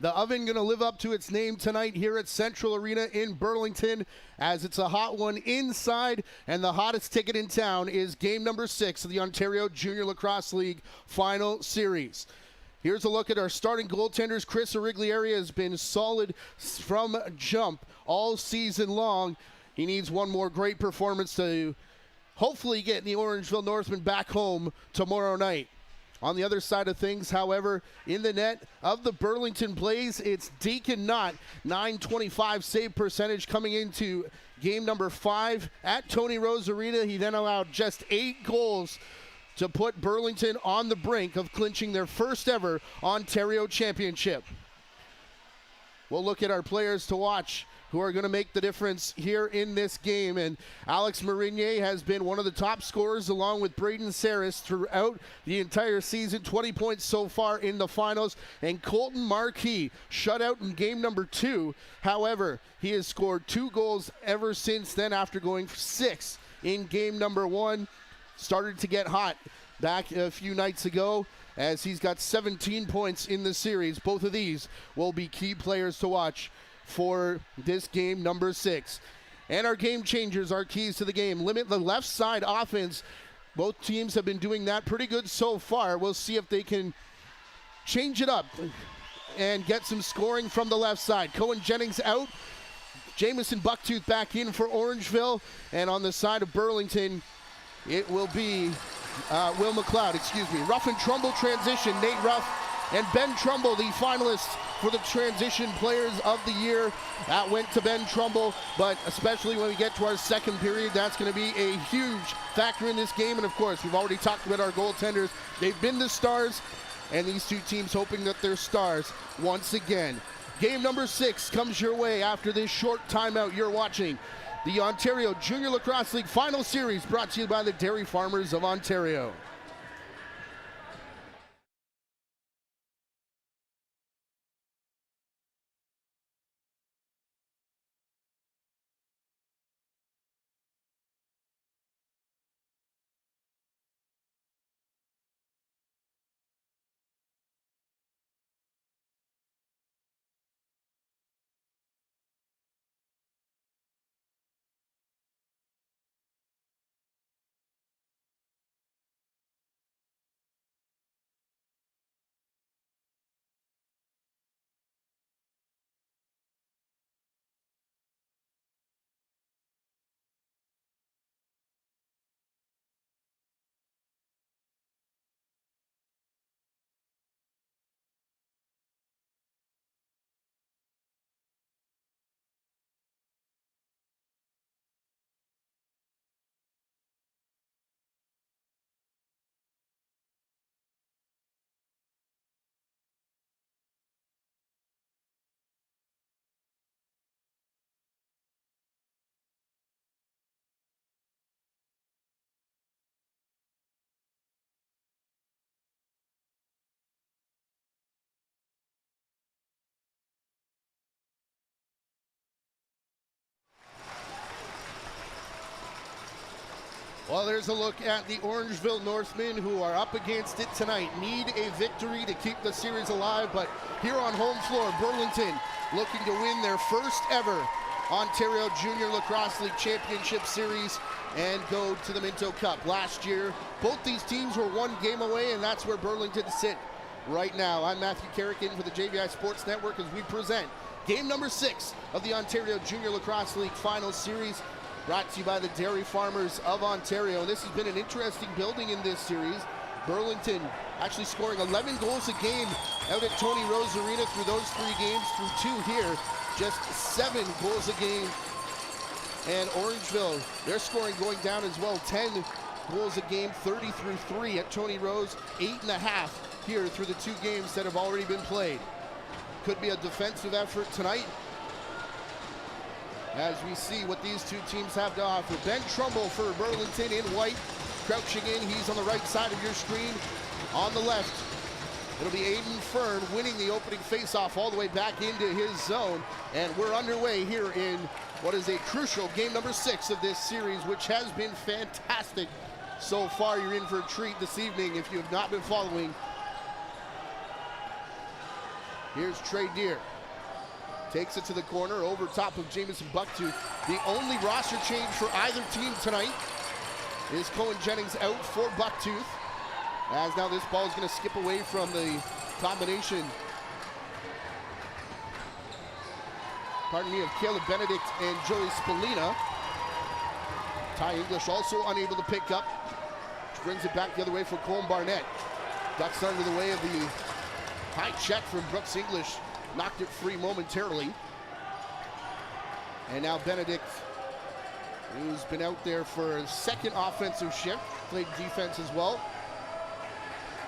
The Oven going to live up to its name tonight here at Central Arena in Burlington, as it's a hot one inside, and the hottest ticket in town is game number 6 of the Ontario Junior Lacrosse League Final Series. Here's a look at our starting goaltenders. Chris Origlieri has been solid from jump all season long. He needs one more great performance to hopefully get the Orangeville Northmen back home tomorrow night. On the other side of things, however, in the net of the Burlington Blaze, it's Deacon Knott, .925 save percentage coming into game number 5 at Tony Rose Arena. He then allowed just 8 goals to put Burlington on the brink of clinching their first ever Ontario championship. We'll look at our players to watch who are going to make the difference here in this game. And Alex Marinier has been one of the top scorers along with Braden Saris throughout the entire season, 20 points so far in the finals. And Colton Marquis shut out in game number 2. However, he has scored 2 goals ever since then after going 6 in game number 1. Started to get hot back a few nights ago, as he's got 17 points in the series. Both of these will be key players to watch for this game number 6. And our game changers, our keys to the game. Limit the left side offense. Both teams have been doing that pretty good so far. We'll see if they can change it up and get some scoring from the left side. Cohen Jennings out. Jamison Bucktooth back in for Orangeville. And on the side of Burlington, it will be Will McLeod, Ruff and Trumbull transition. Nate Ruff and Ben Trumbull, the finalists for the Transition Players of the Year. That went to Ben Trumbull, but especially when we get to our second period, that's going to be a huge factor in this game. And of course, we've already talked about our goaltenders. They've been the stars, and these two teams hoping that they're stars once again. Game number 6 comes your way after this short timeout. You're watching the Ontario Junior Lacrosse League Final Series, brought to you by the Dairy Farmers of Ontario. Well, there's a look at the Orangeville Northmen, who are up against it tonight. Need a victory to keep the series alive, but here on home floor, Burlington looking to win their first ever Ontario Junior Lacrosse League Championship Series and go to the Minto Cup. Last year, both these teams were 1 game away, and that's where Burlington sit right now. I'm Matthew Carrigan for the JVI Sports Network as we present game number 6 of the Ontario Junior Lacrosse League Final Series, brought to you by the Dairy Farmers of Ontario. This has been an interesting building in this series. Burlington actually scoring 11 goals a game out at Tony Rose Arena through those 3 games, through 2 here, just 7 goals a game. And Orangeville, they're scoring going down as well, 10 goals a game, 30 through 3 at Tony Rose, 8.5 here through the 2 games that have already been played. Could be a defensive effort tonight, as we see what these 2 teams have to offer. Ben Trumbull for Burlington in white, crouching in. He's on the right side of your screen. On the left, it'll be Aiden Fern winning the opening faceoff all the way back into his zone. And we're underway here in what is a crucial game number 6 of this series, which has been fantastic so far. You're in for a treat this evening if you have not been following Here's Trey Deer. Takes it to the corner over top of Jamison Bucktooth. The only roster change for either team tonight is Cohen Jennings out for Bucktooth. As now this ball is going to skip away from the combination, of Caleb Benedict and Joey Spallina. Ty English also unable to pick up, which brings it back the other way for Colm Barnett. Ducks under the way of the high check from Brooks English. Knocked it free momentarily. And now Benedict, who's been out there for a second offensive shift, played defense as well,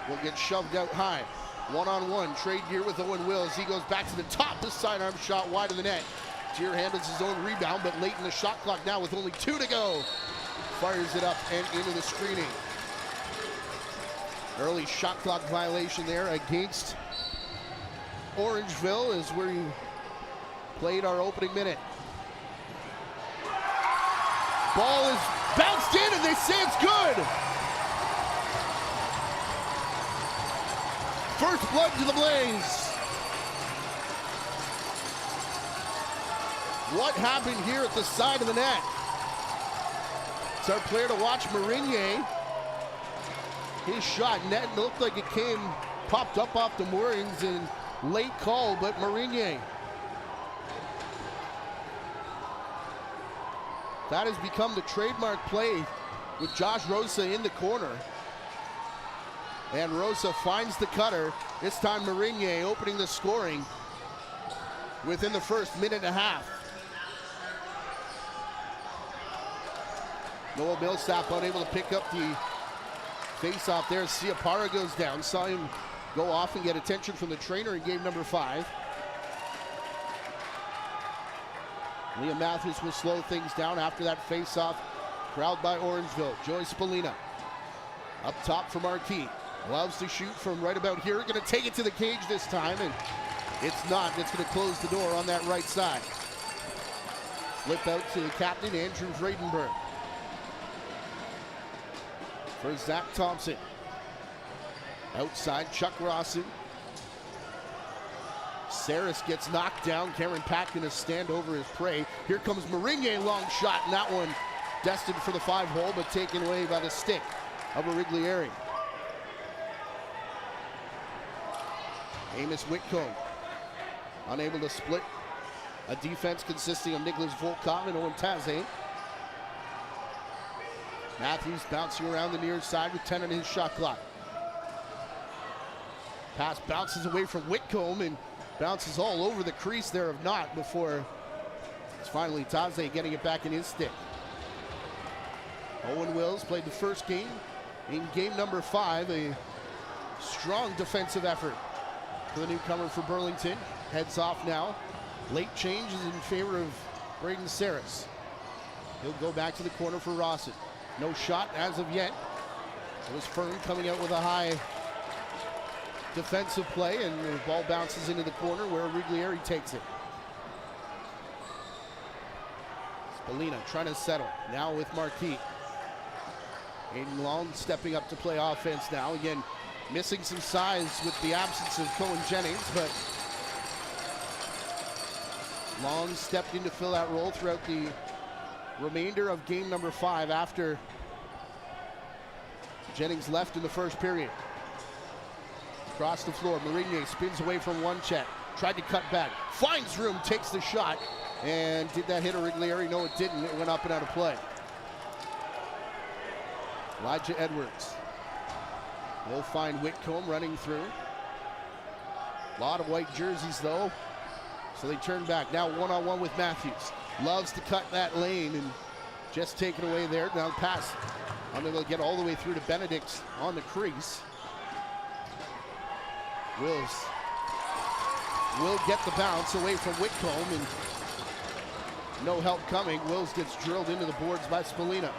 will get shoved out high. One-on-one, Trey Deer with Owen Wills. He goes back to the top. The sidearm shot wide of the net. Deer handles his own rebound, but late in the shot clock now with only 2 to go. Fires it up and into the screening. Early shot clock violation there against Orangeville is where you played our opening minute. Ball is bounced in and they say it's good. First blood to the Blaze. What happened here at the side of the net? It's our player to watch, Marinier. His shot net looked like it popped up off the moorings and late call, but Marinier. That has become the trademark play with Josh Rosa in the corner. And Rosa finds the cutter. This time Marinier opening the scoring within the first minute and a half. Noah Millsap unable to pick up the face-off there. Ciapara goes down. Saw him go off and get attention from the trainer in game number 5. Liam Matthews will slow things down after that face-off. Crowd by Orangeville. Joey Spallina up top for Marquis. Loves to shoot from right about here. Going to take it to the cage this time, and it's not. It's going to close the door on that right side. Flip out to the captain, Andrew Vredenberg. For Zach Thompson. Outside, Chuck Rawson. Saris gets knocked down. Cameron Pat going to stand over his prey. Here comes Marinier, long shot, and that one destined for the 5-hole, but taken away by the stick of Origlieri. Amos Whitcomb unable to split a defense consisting of Nicholas Volkov and Owen Taze. Matthews bouncing around the near side with 10 on his shot clock. Pass bounces away from Whitcomb and bounces all over the crease there of Knott before it's finally Taze getting it back in his stick. Owen Wills played the first game. In game number 5, a strong defensive effort for the newcomer for Burlington. Heads off now. Late change is in favor of Braden Saris. He'll go back to the corner for Rawson. No shot as of yet. It was Fern coming out with a high defensive play, and the ball bounces into the corner where Origlieri takes it. Spallina trying to settle. Now with Marquis. Aiden Long stepping up to play offense now. Again, missing some size with the absence of Cohen Jennings, but Long stepped in to fill that role throughout the remainder of game number 5 after Jennings left in the first period. Across the floor, Marinier spins away from one check. Tried to cut back. Finds room, takes the shot. And did that hit Origlieri? No, it didn't. It went up and out of play. Elijah Edwards. Will find Whitcomb running through. A lot of white jerseys, though. So they turn back. Now one-on-one with Matthews. Loves to cut that lane and just taken away there. Now pass. Unable to get all the way through to Benedict on the crease. Wills will get the bounce away from Whitcomb, and no help coming. Wills gets drilled into the boards by Spallina.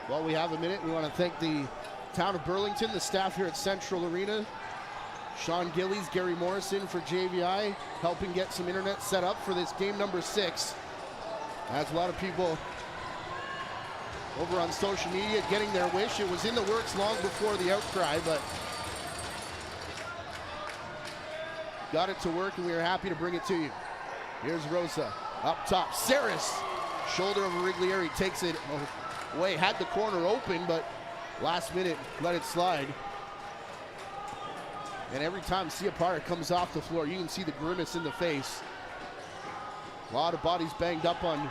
While we have a minute, we want to thank the town of Burlington, the staff here at Central Arena, Sean Gillies, Gary Morrison for JVI, helping get some internet set up for this game number 6. As a lot of people over on social media getting their wish. It was in the works long before the outcry, but got it to work, and we are happy to bring it to you. Here's Rosa up top. Saris, shoulder of Riglieri, takes it away. Had the corner open, but last minute let it slide. And every time Ciapara comes off the floor, you can see the grimace in the face. A lot of bodies banged up on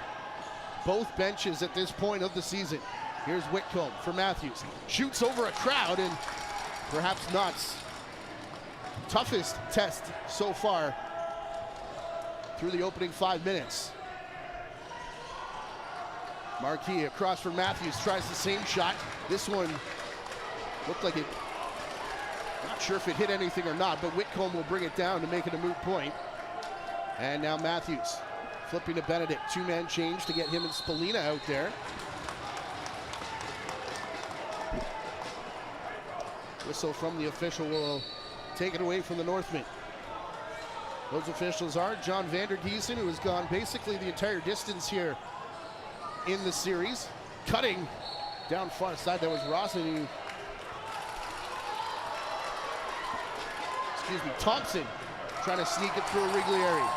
both benches at this point of the season. Here's Whitcomb for Matthews. Shoots over a crowd, and perhaps Knott's toughest test so far through the opening 5 minutes. Marquis across for Matthews, tries the same shot. This one looked like it, not sure if it hit anything or not, but Whitcomb will bring it down to make it a moot point. And now Matthews flipping to Benedict. Two-man change to get him and Spallina out there. Whistle from the official will take it away from the Northmen. Those officials are John Vandergiesen, who has gone basically the entire distance here in the series. Cutting down far side, that was Rawson who, Thompson trying to sneak it through Riglieri.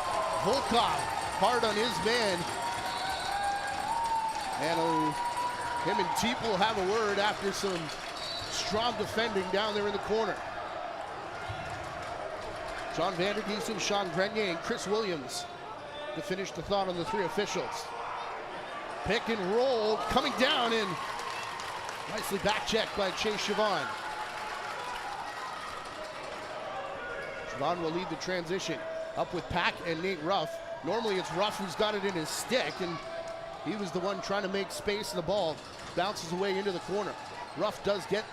Volkov hard on his man. And him and Teep will have a word after some strong defending down there in the corner. John Vandergiesen, Sean Grenier, and Chris Williams to finish the thought on the three officials. Pick and roll, coming down, and nicely back checked by Chase Chavon. Chavon will lead the transition. Up with Pack and Nate Ruff. Normally it's Ruff who's got it in his stick, and he was the one trying to make space, and the ball bounces away into the corner. Ruff does get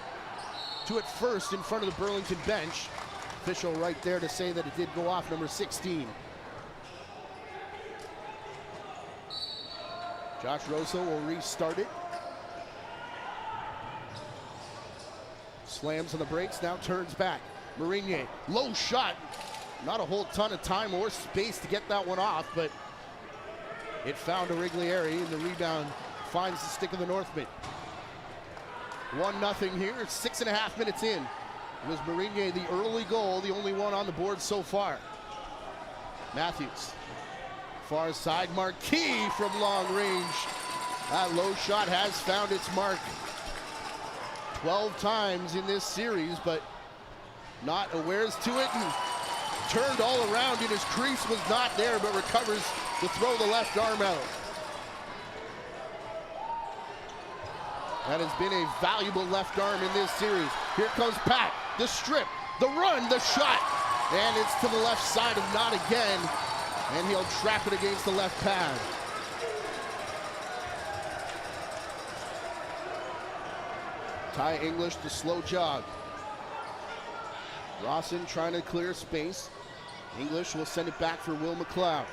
to it first in front of the Burlington bench. Official right there to say that it did go off, number 16. Josh Rosa will restart it. Slams on the brakes, now turns back. Marinier, low shot. Not a whole ton of time or space to get that one off, but it found a Riglieri, and the rebound finds the stick of the Northmen. 1-0 here, 6.5 minutes in. It was Marinier, the early goal, the only one on the board so far. Matthews, far side, Marquis from long range. That low shot has found its mark 12 times in this series, but Knott awares to it and turned all around, and his crease was not there, but recovers to throw the left arm out. That has been a valuable left arm in this series. Here comes Pat, the strip, the run, the shot, and it's to the left side of Knott again, and he'll trap it against the left pad. Ty English, the slow jog. Rawson trying to clear space. English will send it back for Will McLeod.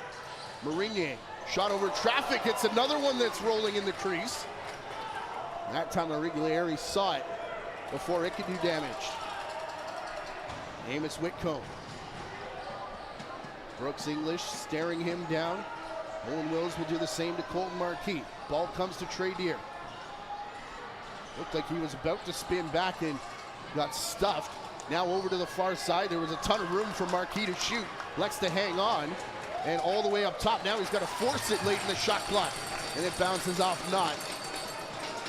Marinier, shot over traffic. It's another one that's rolling in the crease. That time Riglieri saw it before it could do damage. Amos Whitcomb. Brooks English staring him down. Owen Wills will do the same to Colton Marquis. Ball comes to Trey Deer. Looked like he was about to spin back and got stuffed. Now over to the far side. There was a ton of room for Marquis to shoot. Likes to hang on. And all the way up top. Now he's got to force it late in the shot clock. And it bounces off Knott.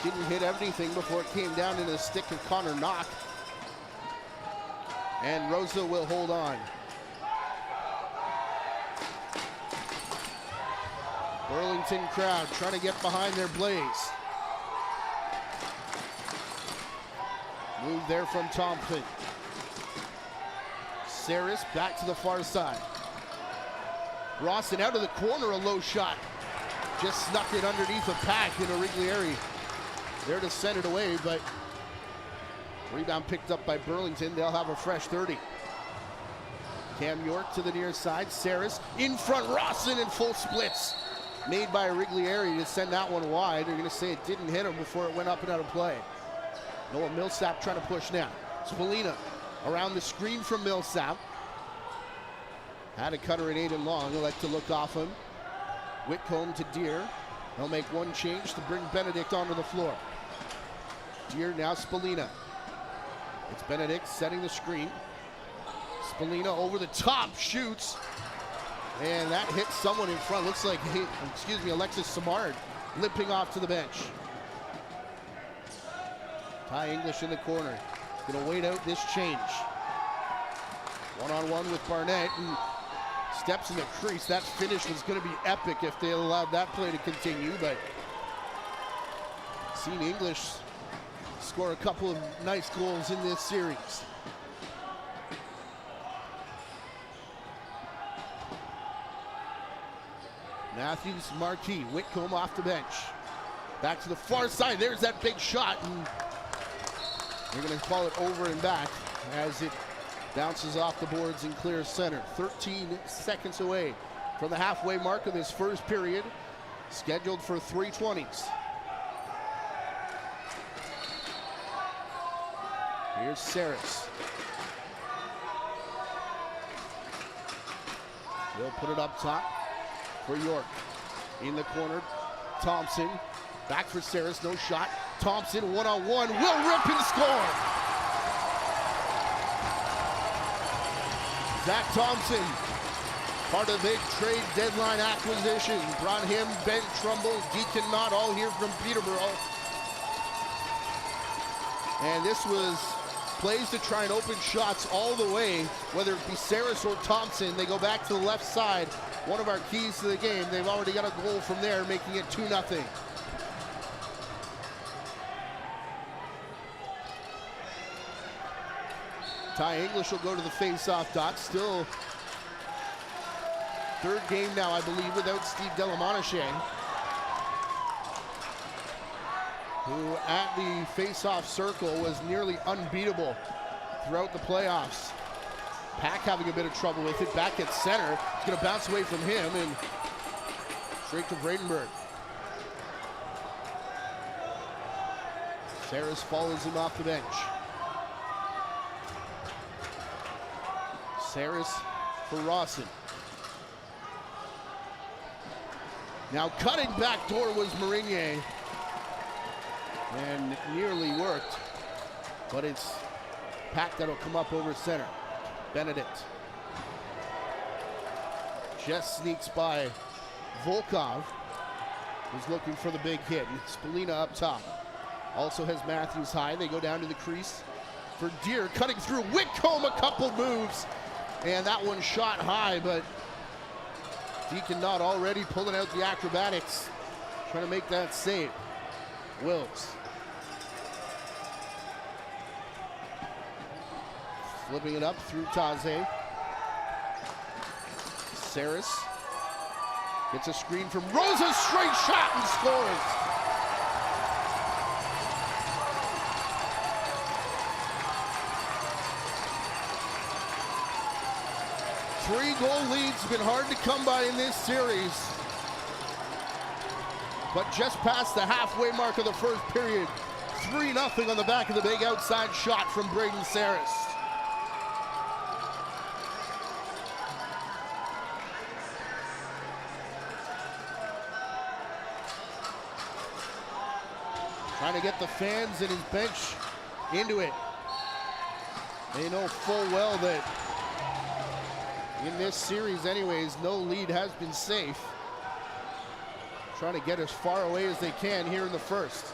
Didn't hit everything before it came down into the stick of Connor Knock. And Rosa will hold on. Burlington crowd trying to get behind their Blaze. Move there from Thompson. Saris back to the far side. Rawson out of the corner, a low shot. Just snuck it underneath a pack in a Riglieri. There to send it away, but rebound picked up by Burlington. They'll have a fresh 30. Cam York to the near side. Saris in front. Rawson in full splits. Made by Riglieri to send that one wide. They're going to say it didn't hit him before it went up and out of play. Noah Millsap trying to push now. Spallina around the screen from Millsap. Had a cutter at Aiden Long. He'll like to look off him. Whitcomb to Deer. They'll make one change to bring Benedict onto the floor. Deer now Spallina. It's Benedict setting the screen. Spalina over the top, shoots. And that hits someone in front. Looks like, Alexis Samard limping off to the bench. Ty English in the corner. Gonna wait out this change. One-on-one with Barnett, and steps in the crease. That finish was gonna be epic if they allowed that play to continue, but seen English score a couple of nice goals in this series. Matthews, Marquis, Whitcomb off the bench. Back to the far side, there's that big shot, and they're gonna call it over and back as it bounces off the boards and clears center. 13 seconds away from the halfway mark of this first period, scheduled for 3:20s. Here's Saris. They'll put it up top for York. In the corner, Thompson. Back for Saris, no shot. Thompson one-on-one, will rip and score! Zach Thompson, part of the big trade deadline acquisition. Brought him, Ben Trumbull, Deacon Knott, all here from Peterborough. And this was plays to try and open shots all the way, whether it be Saris or Thompson. They go back to the left side. One of our keys to the game. They've already got a goal from there, making it 2-0. Ty English will go to the face-off dot. Still third game now, I believe, without Steve Delamonache, who at the face-off circle was nearly unbeatable throughout the playoffs. Pack having a bit of trouble with it. Back at center. It's going to bounce away from him and straight to Bradenburg. Saris follows him off the bench. Saris for Rawson. Now cutting back door was Marinier. And nearly worked. But it's Pack that'll come up over center. Benedict just sneaks by Volkov, who's looking for the big hit. And Spalina up top. Also has Matthews high. They go down to the crease for Deere, cutting through. Whitcomb, a couple moves. And that one shot high, but Deacon Knott already pulling out the acrobatics, trying to make that save. Wills. Flipping it up through Taze. Saris gets a screen from Rosa, straight shot and scores. Three-goal lead's been hard to come by in this series. But just past the halfway mark of the first period, 3-0 on the back of the big outside shot from Braden Saris. Trying to get the fans and his bench into it. They know full well that in this series anyways, no lead has been safe. Trying to get as far away as they can here in the first.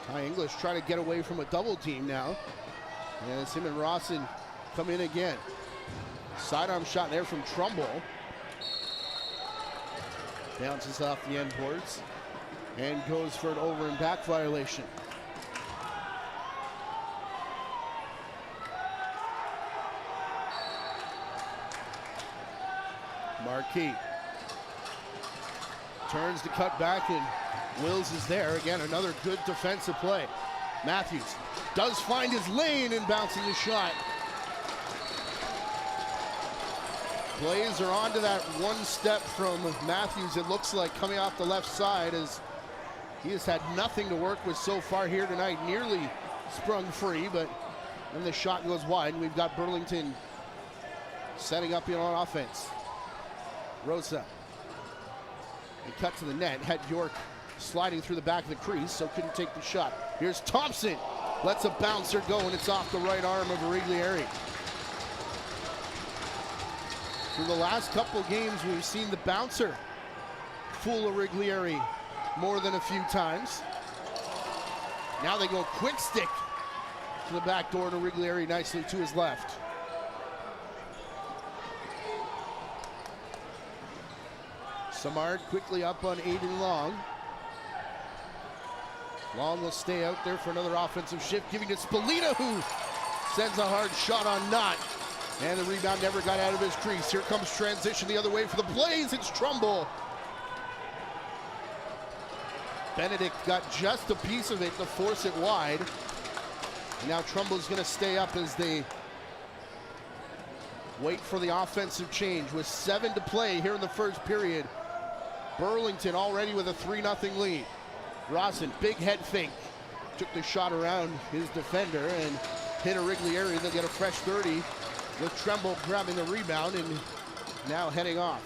Ty English trying to get away from a double team now. And it's him and Rawson come in again. Sidearm shot there from Trumbull. Bounces off the end boards and goes for an over and back violation. Marquis turns to cut back, and Wills is there. Again, another good defensive play. Matthews does find his lane and bounces a shot. Blaze are onto that one step from Matthews, it looks like, coming off the left side, as he has had nothing to work with so far here tonight. Nearly sprung free, but then the shot goes wide, and we've got Burlington setting up on offense. Rosa. He cut to the net, had York sliding through the back of the crease, so couldn't take the shot. Here's Thompson. lets a bouncer go, and it's off the right arm of Origlieri. For the last couple games, we've seen the bouncer fool Origlieri more than a few times. Now they go quick stick to the back door, and Origlieri nicely to his left. Samard quickly up on Aiden Long. Long will stay out there for another offensive shift, giving it Spallina, who sends a hard shot on Knott. And the rebound never got out of his crease. Here comes transition the other way for the Blaze. It's Trumbull. Benedict got just a piece of it to force it wide. And now Trumbull's going to stay up as they wait for the offensive change. With 7 to play here in the first period, Burlington already with a 3-0 lead. Rawson, big head fake, took the shot around his defender and hit Origlieri. They'll get a fresh 30 with Trumbull grabbing the rebound and now heading off.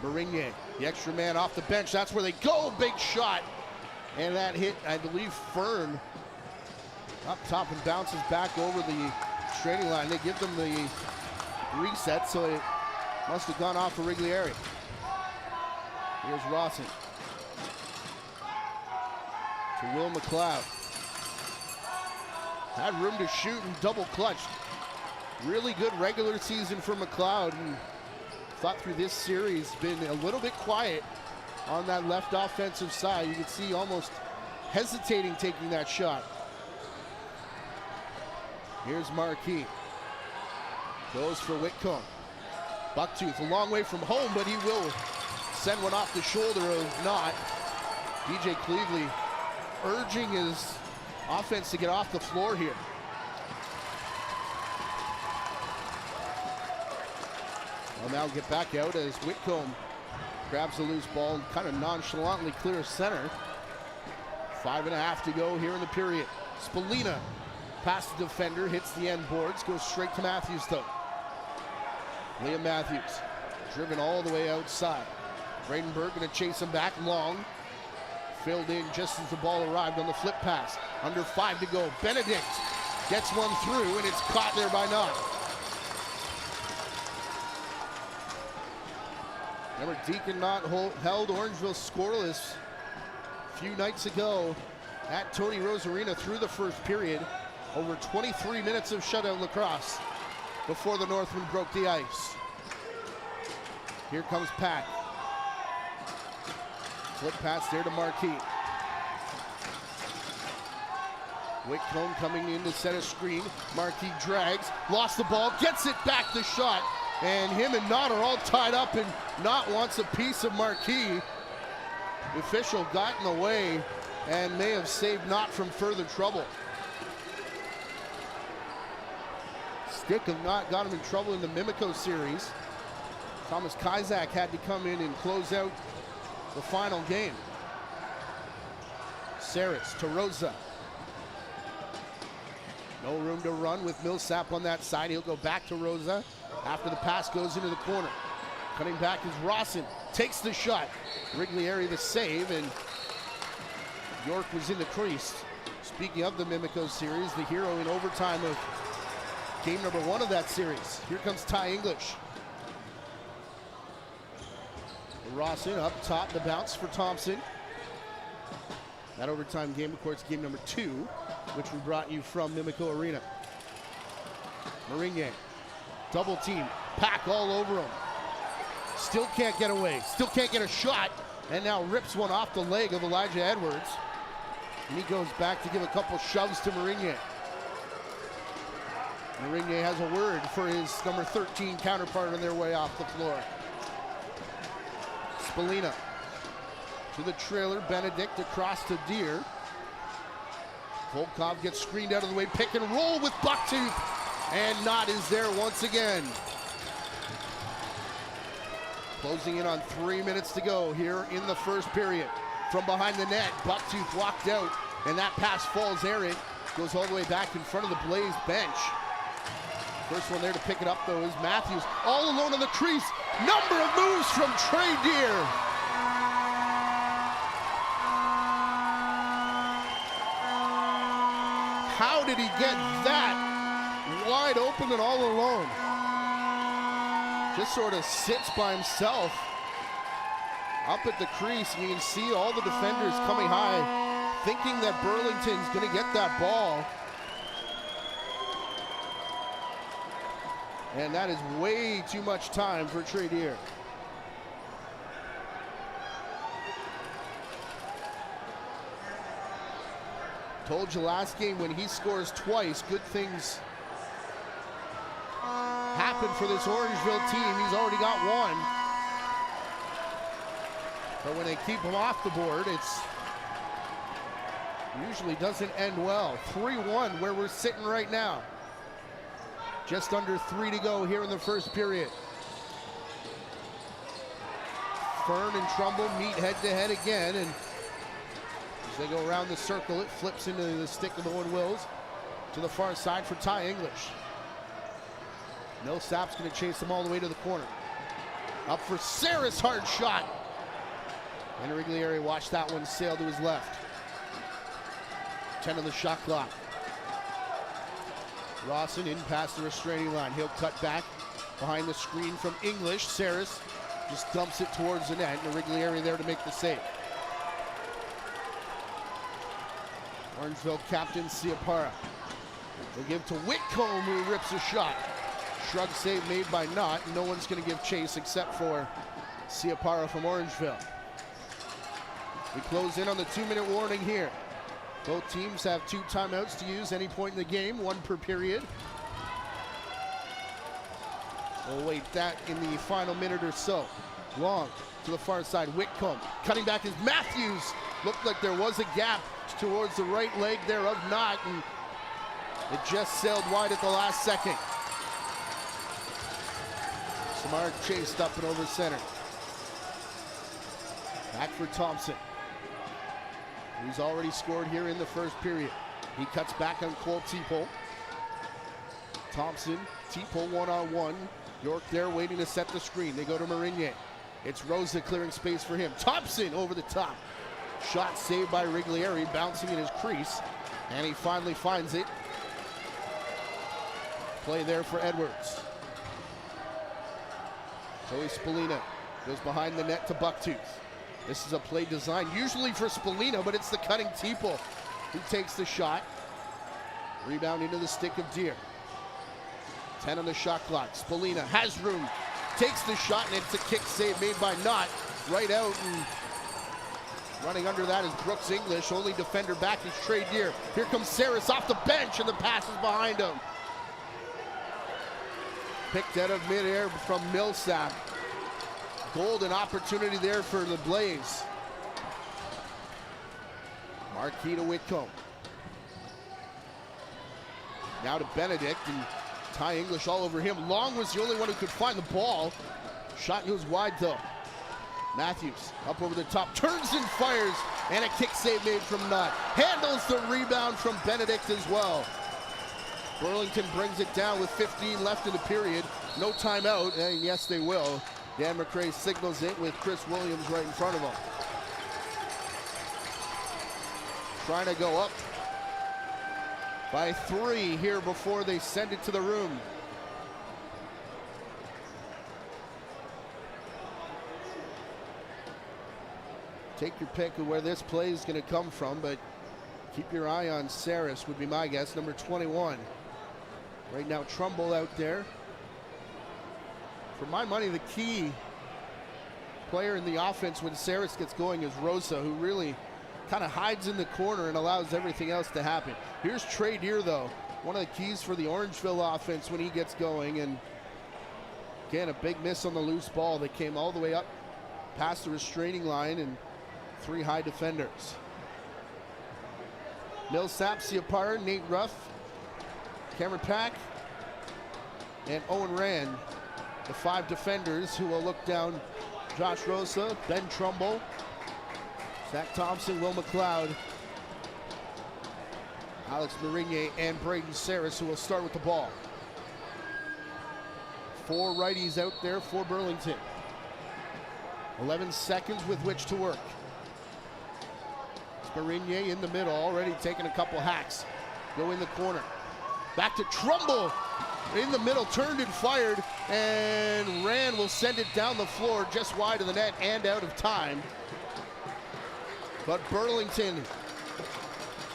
Marinier, the extra man off the bench. That's where they go. Big shot. And that hit, I believe, Fern up top and bounces back over the straining line. They give them the reset, so it must have gone off Origlieri. Here's Rawson to Will McLeod. Had room to shoot and double clutched. Really good regular season for McLeod, and thought through this series been a little bit quiet on that left offensive side. You can see almost hesitating taking that shot. Here's Marquis. Goes for Whitcomb. Bucktooth a long way from home, but he will send one off the shoulder of Knott. DJ Cleveley urging his offense to get off the floor here. Well, now get back out as Whitcomb grabs the loose ball and kind of nonchalantly clears center. 5.5 to go here in the period. Spallina past the defender, hits the end boards, goes straight to Matthews though. Liam Matthews driven all the way outside. Bradenberg gonna chase him back. Long filled in just as the ball arrived on the flip pass. Under 5 to go. Benedict gets one through, and it's caught there by Knott. Remember, Deacon Knott held Orangeville scoreless a few nights ago at Tony Rose Arena through the first period. Over 23 minutes of shutout lacrosse before the Northmen broke the ice. Here comes Pat. Flip pass there to Marquis. Whitcomb coming in to set a screen. Marquis drags, lost the ball, gets it back to shot. And him and Knott are all tied up, and Knott wants a piece of Marquis. The official got in the way and may have saved Knott from further trouble. Stick of Knott got him in trouble in the Mimico series. Thomas Kizak had to come in and close out the final game. Saris to Rosa. No room to run with Millsap on that side. He'll go back to Rosa after the pass goes into the corner. Cutting back is Rawson. Takes the shot. Origlieri the save, and York was in the crease. Speaking of the Mimico series, the hero in overtime of game number 1 of that series. Here comes Ty English. Rawson up top, the bounce for Thompson. That overtime game, of course, game number 2, which we brought you from Mimico Arena. Marinier, double team, pack all over him. Still can't get away, still can't get a shot, and now rips one off the leg of Elijah Edwards. And he goes back to give a couple shoves to Marinier. Marinier has a word for his number 13 counterpart on their way off the floor. Spallina to the trailer. Benedict across to Deer. Volkov gets screened out of the way. Pick and roll with Bucktooth. And Knott is there once again. Closing in on 3 minutes to go here in the first period. From behind the net, Bucktooth walked out, and that pass falls errant. Goes all the way back in front of the Blaze bench. First one there to pick it up, though, is Matthews. All alone on the crease. Number of moves from Trey Deer. did he get that wide open and all alone? Just sort of sits by himself up at the crease, and you can see all the defenders coming high, thinking that Burlington's going to get that ball. And that is way too much time for Tradier. Told you last game, when he scores twice, good things happen for this Orangeville team. He's already got one. But when they keep him off the board, it's usually doesn't end well. 3-1 where we're sitting right now. Just under 3 to go here in the first period. Fern and Trumbull meet head-to-head again, and as they go around the circle, it flips into the stick of Owen Wills to the far side for Ty English. Millsap's going to chase them all the way to the corner. Up for Saris, hard shot. And Origlieri watched that one sail to his left. 10 on the shot clock. Rawson in past the restraining line. He'll cut back behind the screen from English. Saris just dumps it towards the net, and Origlieri there to make the save. Orangeville captain Ciapara will give to Whitcomb, who rips a shot. Shrug save made by Knott. No one's going to give chase except for Ciapara from Orangeville. We close in on the 2-minute warning here. Both teams have 2 timeouts to use any point in the game, 1 per period. We'll wait that in the final minute or so. Long to the far side, Whitcomb cutting back is Matthews. Looked like there was a gap towards the right leg there of Knott, and it just sailed wide at the last second. Samard chased up and over center. Back for Thompson. He's already scored here in the first period. He cuts back on Cole Teeple. Thompson, Teeple one-on-one. York there waiting to set the screen. They go to Marinier. It's Rosa clearing space for him. Thompson over the top. Shot saved by Riglieri, bouncing in his crease. And he finally finds it. Play there for Edwards. Joey Spallina goes behind the net to Bucktooth. This is a play designed usually for Spallina, but it's the cutting Teeple who takes the shot. Rebound into the stick of Deere. 10 on the shot clock. Spallina has room, takes the shot, and it's a kick save made by Knott. Right out, and running under that is Brooks English. Only defender back is Trey Deere. Here comes Saris off the bench, and the pass is behind him. Picked out of midair from Millsap. Golden opportunity there for the Blaze. Marquis to Whitcomb. Now to Benedict, and Ty English all over him. Long was the only one who could find the ball. Shot goes wide though. Matthews up over the top, turns and fires, and a kick save made from Knott. Handles the rebound from Benedict as well. Burlington brings it down with 15 left in the period. No timeout, and yes, they will. Dan McRae signals it with Chris Williams right in front of him. Trying to go up by 3 here before they send it to the room. Take your pick of where this play is going to come from, but keep your eye on Saris would be my guess, number 21. Right now, Trumbull out there. For my money, the key player in the offense when Saris gets going is Rosa, who really kind of hides in the corner and allows everything else to happen. Here's Trey Deere, though, one of the keys for the Orangeville offense when he gets going. And again, a big miss on the loose ball that came all the way up past the restraining line, and 3 high defenders. Millsap, Ciapara, Nate Ruff, Cameron Pack, and Owen Rand. The 5 defenders who will look down Josh Rosa, Ben Trumbull, Zach Thompson, Will McLeod, Alex Marinier, and Braden Saris, who will start with the ball. 4 righties out there for Burlington. 11 seconds with which to work. It's Marinier in the middle, already taking a couple hacks. go in the corner. Back to Trumbull. In the middle, turned and fired, and Rand will send it down the floor just wide of the net and out of time. But Burlington,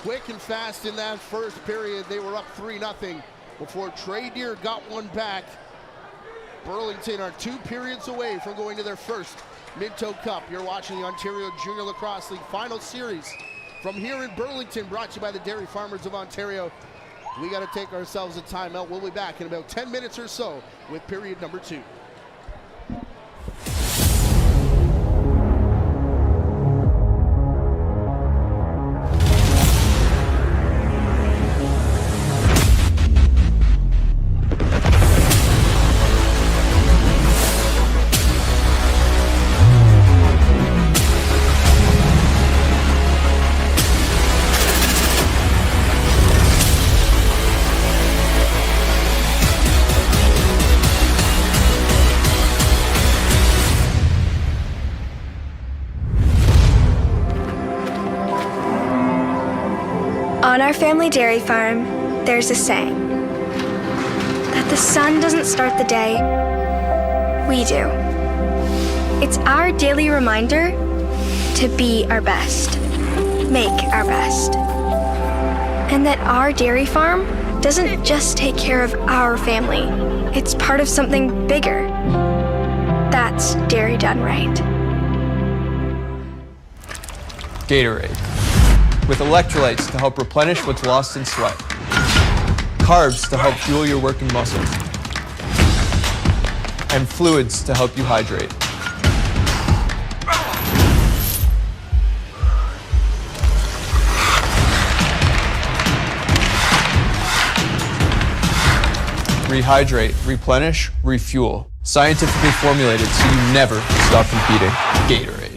quick and fast in that first period. They were up 3-0 before Trey Deer got one back. Burlington are 2 periods away from going to their first Minto Cup. You're watching the Ontario Junior Lacrosse League final series from here in Burlington, brought to you by the Dairy Farmers of Ontario. We got to take ourselves a timeout. We'll be back in about 10 minutes or so with period number 2. On our family dairy farm, there's a saying that the sun doesn't start the day, we do. It's our daily reminder to be our best, make our best, and that our dairy farm doesn't just take care of our family, it's part of something bigger. That's dairy done right. Gatorade, with electrolytes to help replenish what's lost in sweat, carbs to help fuel your working muscles, and fluids to help you hydrate. Rehydrate, replenish, refuel. Scientifically formulated so you never stop competing. Gatorade.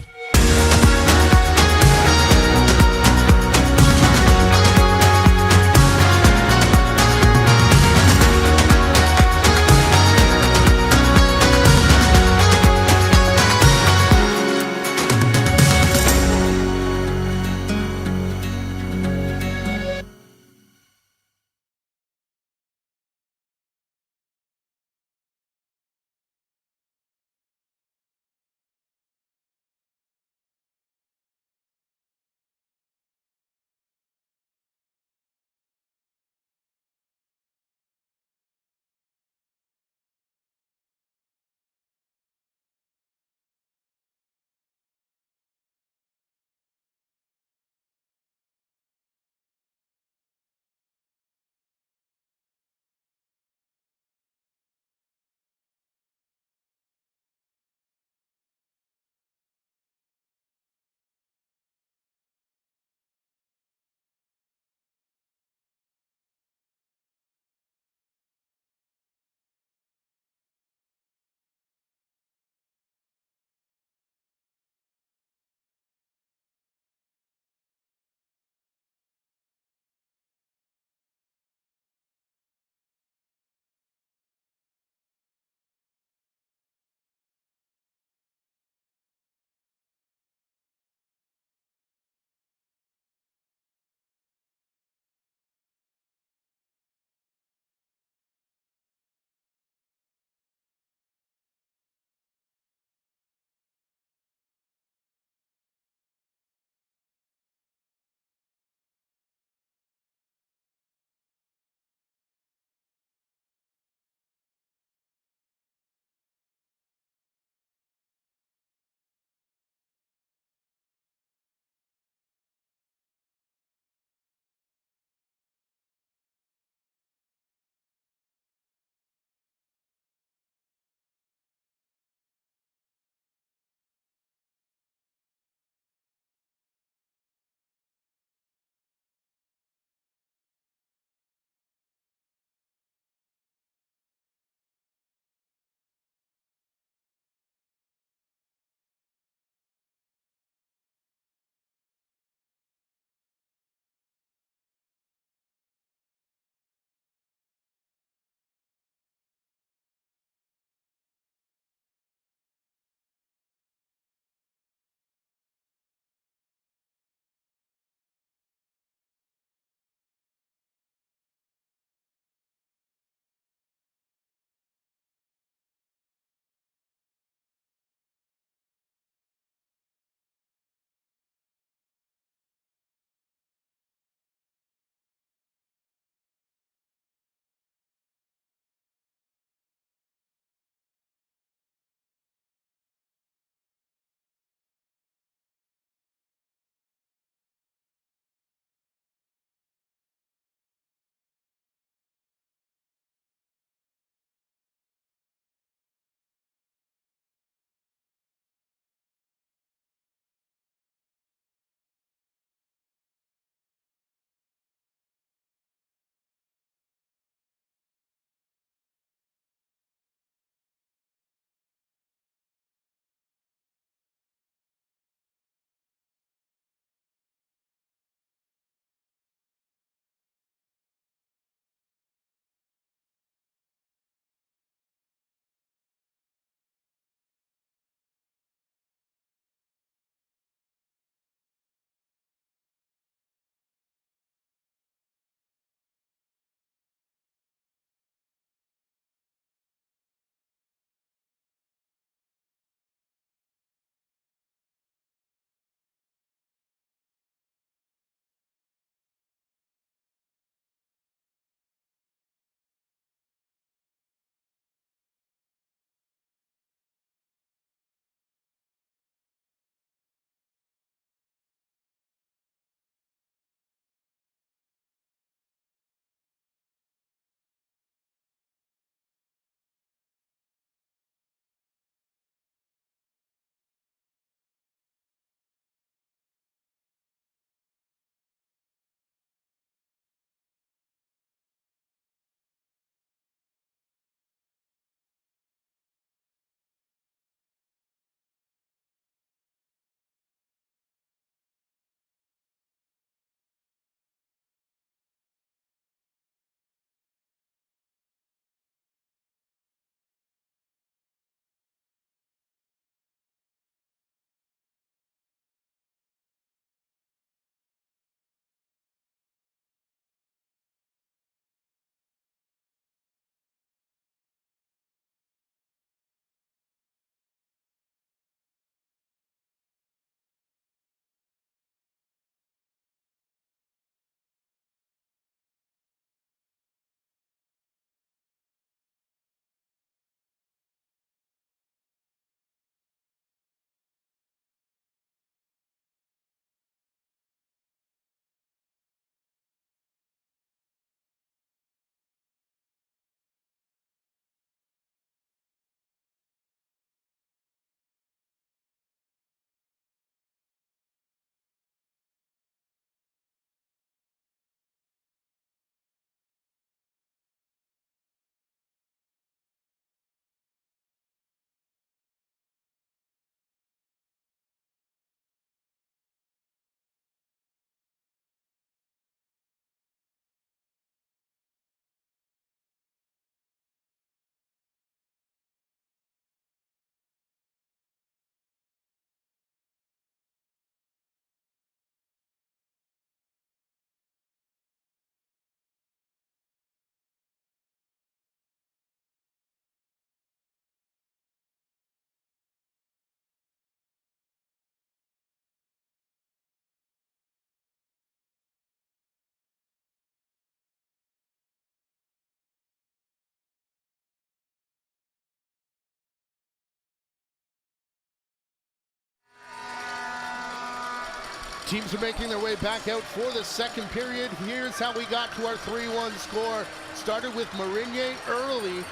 Teams are making their way back out for the second period. Here's how we got to our 3-1 score. Started with Marinier early.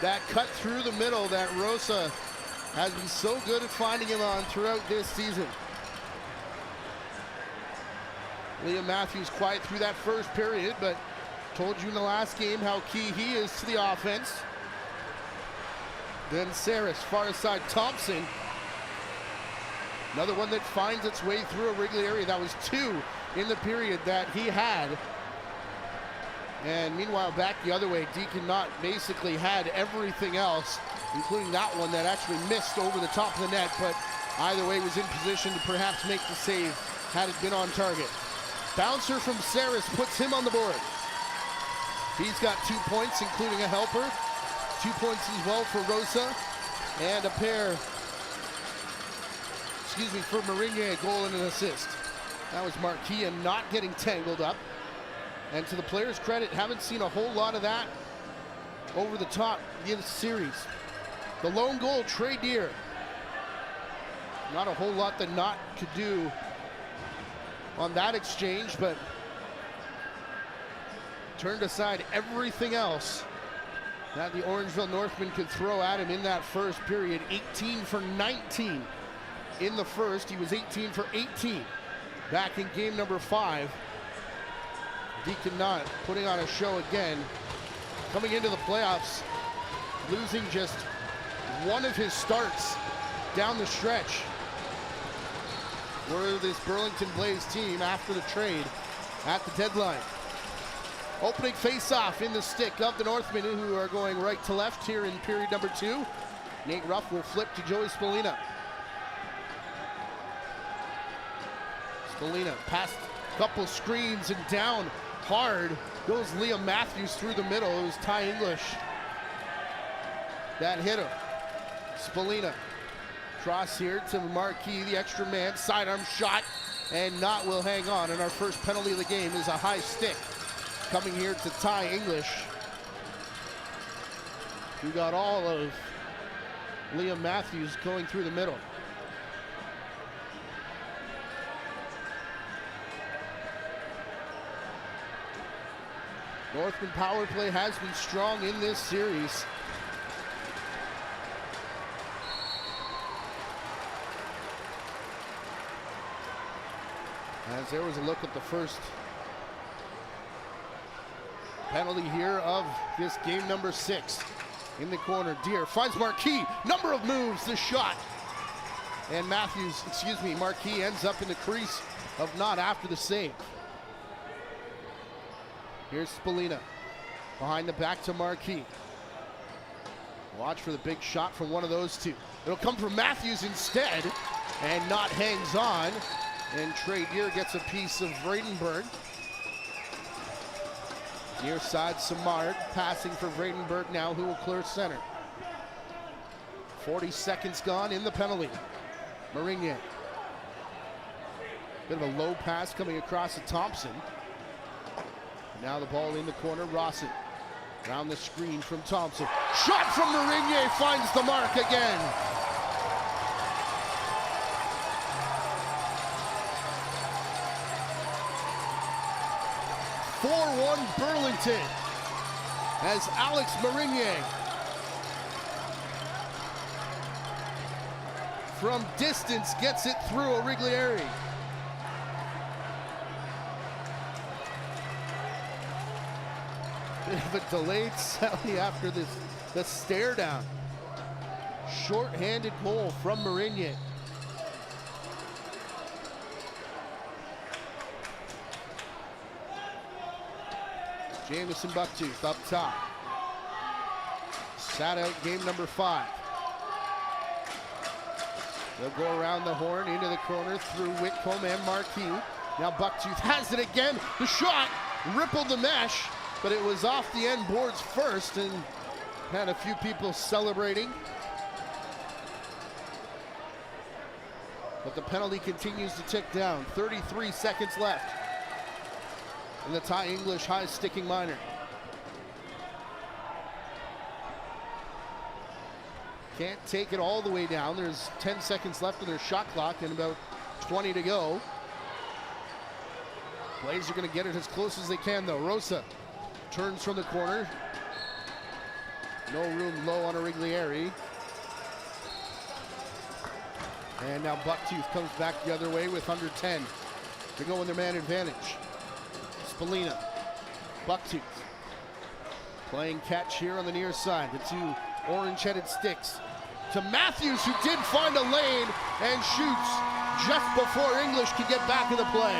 That cut through the middle that Rosa has been so good at finding him on throughout this season. Liam Matthews quiet through that first period, but told you in the last game how key he is to the offense. Then Saris, far side Thompson. Another one that finds its way through a Wrigley area. That was 2 in the period that he had. And meanwhile, back the other way, Deacon Knott basically had everything else, including that one that actually missed over the top of the net, but either way was in position to perhaps make the save had it been on target. Bouncer from Saris puts him on the board. He's got 2 points, including a helper. 2 points as well for Rosa, and a pair, for Marinier, a goal and an assist. That was Marquis and not getting tangled up. And to the players' credit, haven't seen a whole lot of that over the top in the series. The lone goal, Trey Deer. Not a whole lot that Knott could do on that exchange, but turned aside everything else that the Orangeville Northmen could throw at him in that first period. 18 for 19 in the first. He was 18 for 18 back in game number 5. Deacon Knott putting on a show again. Coming into the playoffs, losing just one of his starts down the stretch. We're this Burlington Blaze team after the trade at the deadline. Opening face-off in the stick of the Northmen, who are going right to left here in period number 2. Nate Ruff will flip to Joey Spallina. Spallina past a couple screens and down hard goes Liam Matthews through the middle. It was Ty English that hit him. Spallina cross here to Marquis, the extra man, sidearm shot, and Knott will hang on. And our first penalty of the game is a high stick coming here to Ty English, who got all of Liam Matthews going through the middle. Northman power play has been strong in this series. As there was a look at the first penalty here of this game number 6. In the corner, Deer finds Marquis, number of moves, the shot. And Marquis ends up in the crease of Knott after the save. Here's Spallina, behind the back to Marquis. Watch for the big shot from one of those two. It'll come from Matthews instead, and Knott hangs on, and Trey Deer gets a piece of Vredenberg. Near side, Samard passing for Vredenberg now, who will clear center. 40 seconds gone in the penalty. Marinier. Bit of a low pass coming across to Thompson. Now the ball in the corner, Rawson. Around the screen from Thompson. Shot from Marinier finds the mark again. Burlington as Alex Marinier from distance gets it through a Wrigley area. Bit of a delayed sally after the stare down. Short-handed goal from Marinier. Jamison Bucktooth up top. Sat out game number 5. They'll go around the horn into the corner through Whitcomb and Marquis. Now Bucktooth has it again. The shot rippled the mesh, but it was off the end boards first and had a few people celebrating. But the penalty continues to tick down. 33 seconds left in the Ty English high sticking minor. Can't take it all the way down. There's 10 seconds left of their shot clock and about 20 to go. Blaze are going to get it as close as they can, though. Rosa turns from the corner. No room low on Origlieri. And now Bucktooth comes back the other way with under 10. They go in their man advantage. Spallina, Bucktooth. Playing catch here on the near side. The two orange-headed sticks to Matthews, who did find a lane and shoots just before English can get back in the play.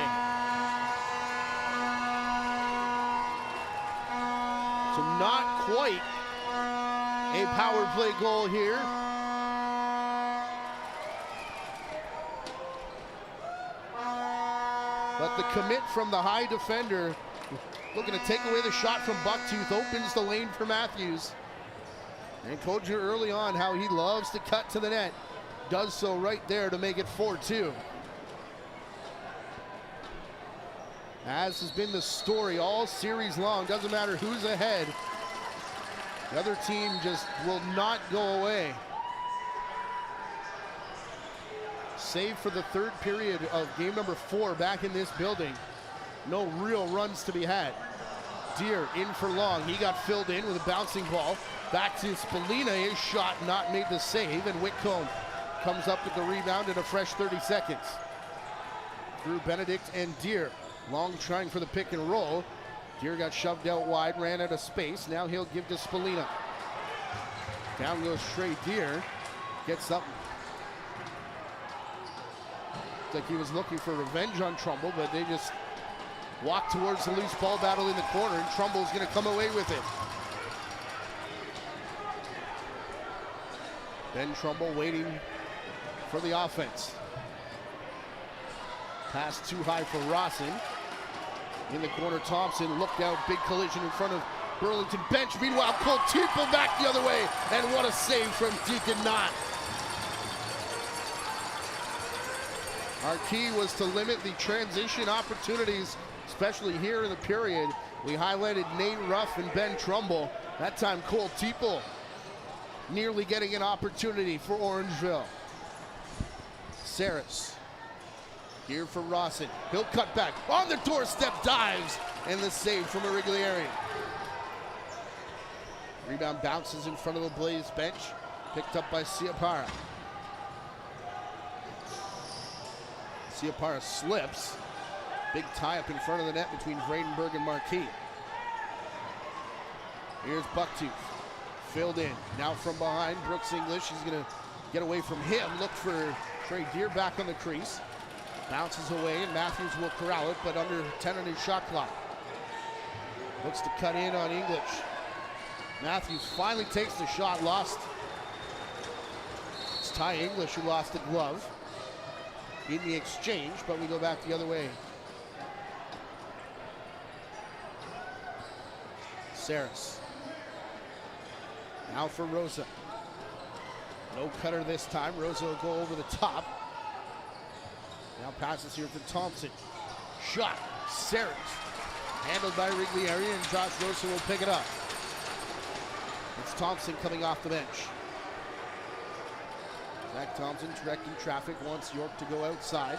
So not quite a power play goal here. But the commit from the high defender, looking to take away the shot from Bucktooth, opens the lane for Matthews. And told you early on how he loves to cut to the net. Does so right there to make it 4-2. As has been the story all series long, doesn't matter who's ahead. The other team just will not go away. Save for the third period of game number 4 back in this building. No real runs to be had. Deer in for long. He got filled in with a bouncing ball. Back to Spallina. His shot not made the save, and Whitcomb comes up with the rebound in a fresh 30 seconds. Through Benedict and Deer. Long trying for the pick and roll. Deer got shoved out wide, ran out of space. Now he'll give to Spallina. Down goes Trey Deer. Gets up. Like he was looking for revenge on Trumbull, but they just walk towards the loose ball battle in the corner, and Trumbull's going to come away with it. Ben Trumbull waiting for the offense. Pass too high for Rawson. In the corner, Thompson looked out, big collision in front of Burlington bench. Meanwhile, Cole Teeple back the other way, and what a save from Deacon Knott. Our key was to limit the transition opportunities, especially here in the period. We highlighted Nate Ruff and Ben Trumbull. That time, Cole Teeple nearly getting an opportunity for Orangeville. Saris here for Rawson. He'll cut back. On the doorstep, dives, and the save from Origlieri. Rebound bounces in front of the Blaze bench. Picked up by Ciapara. Ciapara slips. Big tie-up in front of the net between Vredenberg and Marquis. Here's Bucktooth. Filled in. Now from behind, Brooks English. He's going to get away from him. Look for Trey Deer back on the crease. Bounces away, and Matthews will corral it, but under 10 on his shot clock. Looks to cut in on English. Matthews finally takes the shot, lost. It's Ty English who lost the glove in the exchange, but we go back the other way. Saris. Now for Rosa. No cutter this time. Rosa will go over the top. Now passes here for Thompson. Shot. Saris. Handled by Riglieri, and Josh Rosa will pick it up. It's Thompson coming off the bench. Zach Thompson directing traffic, wants York to go outside.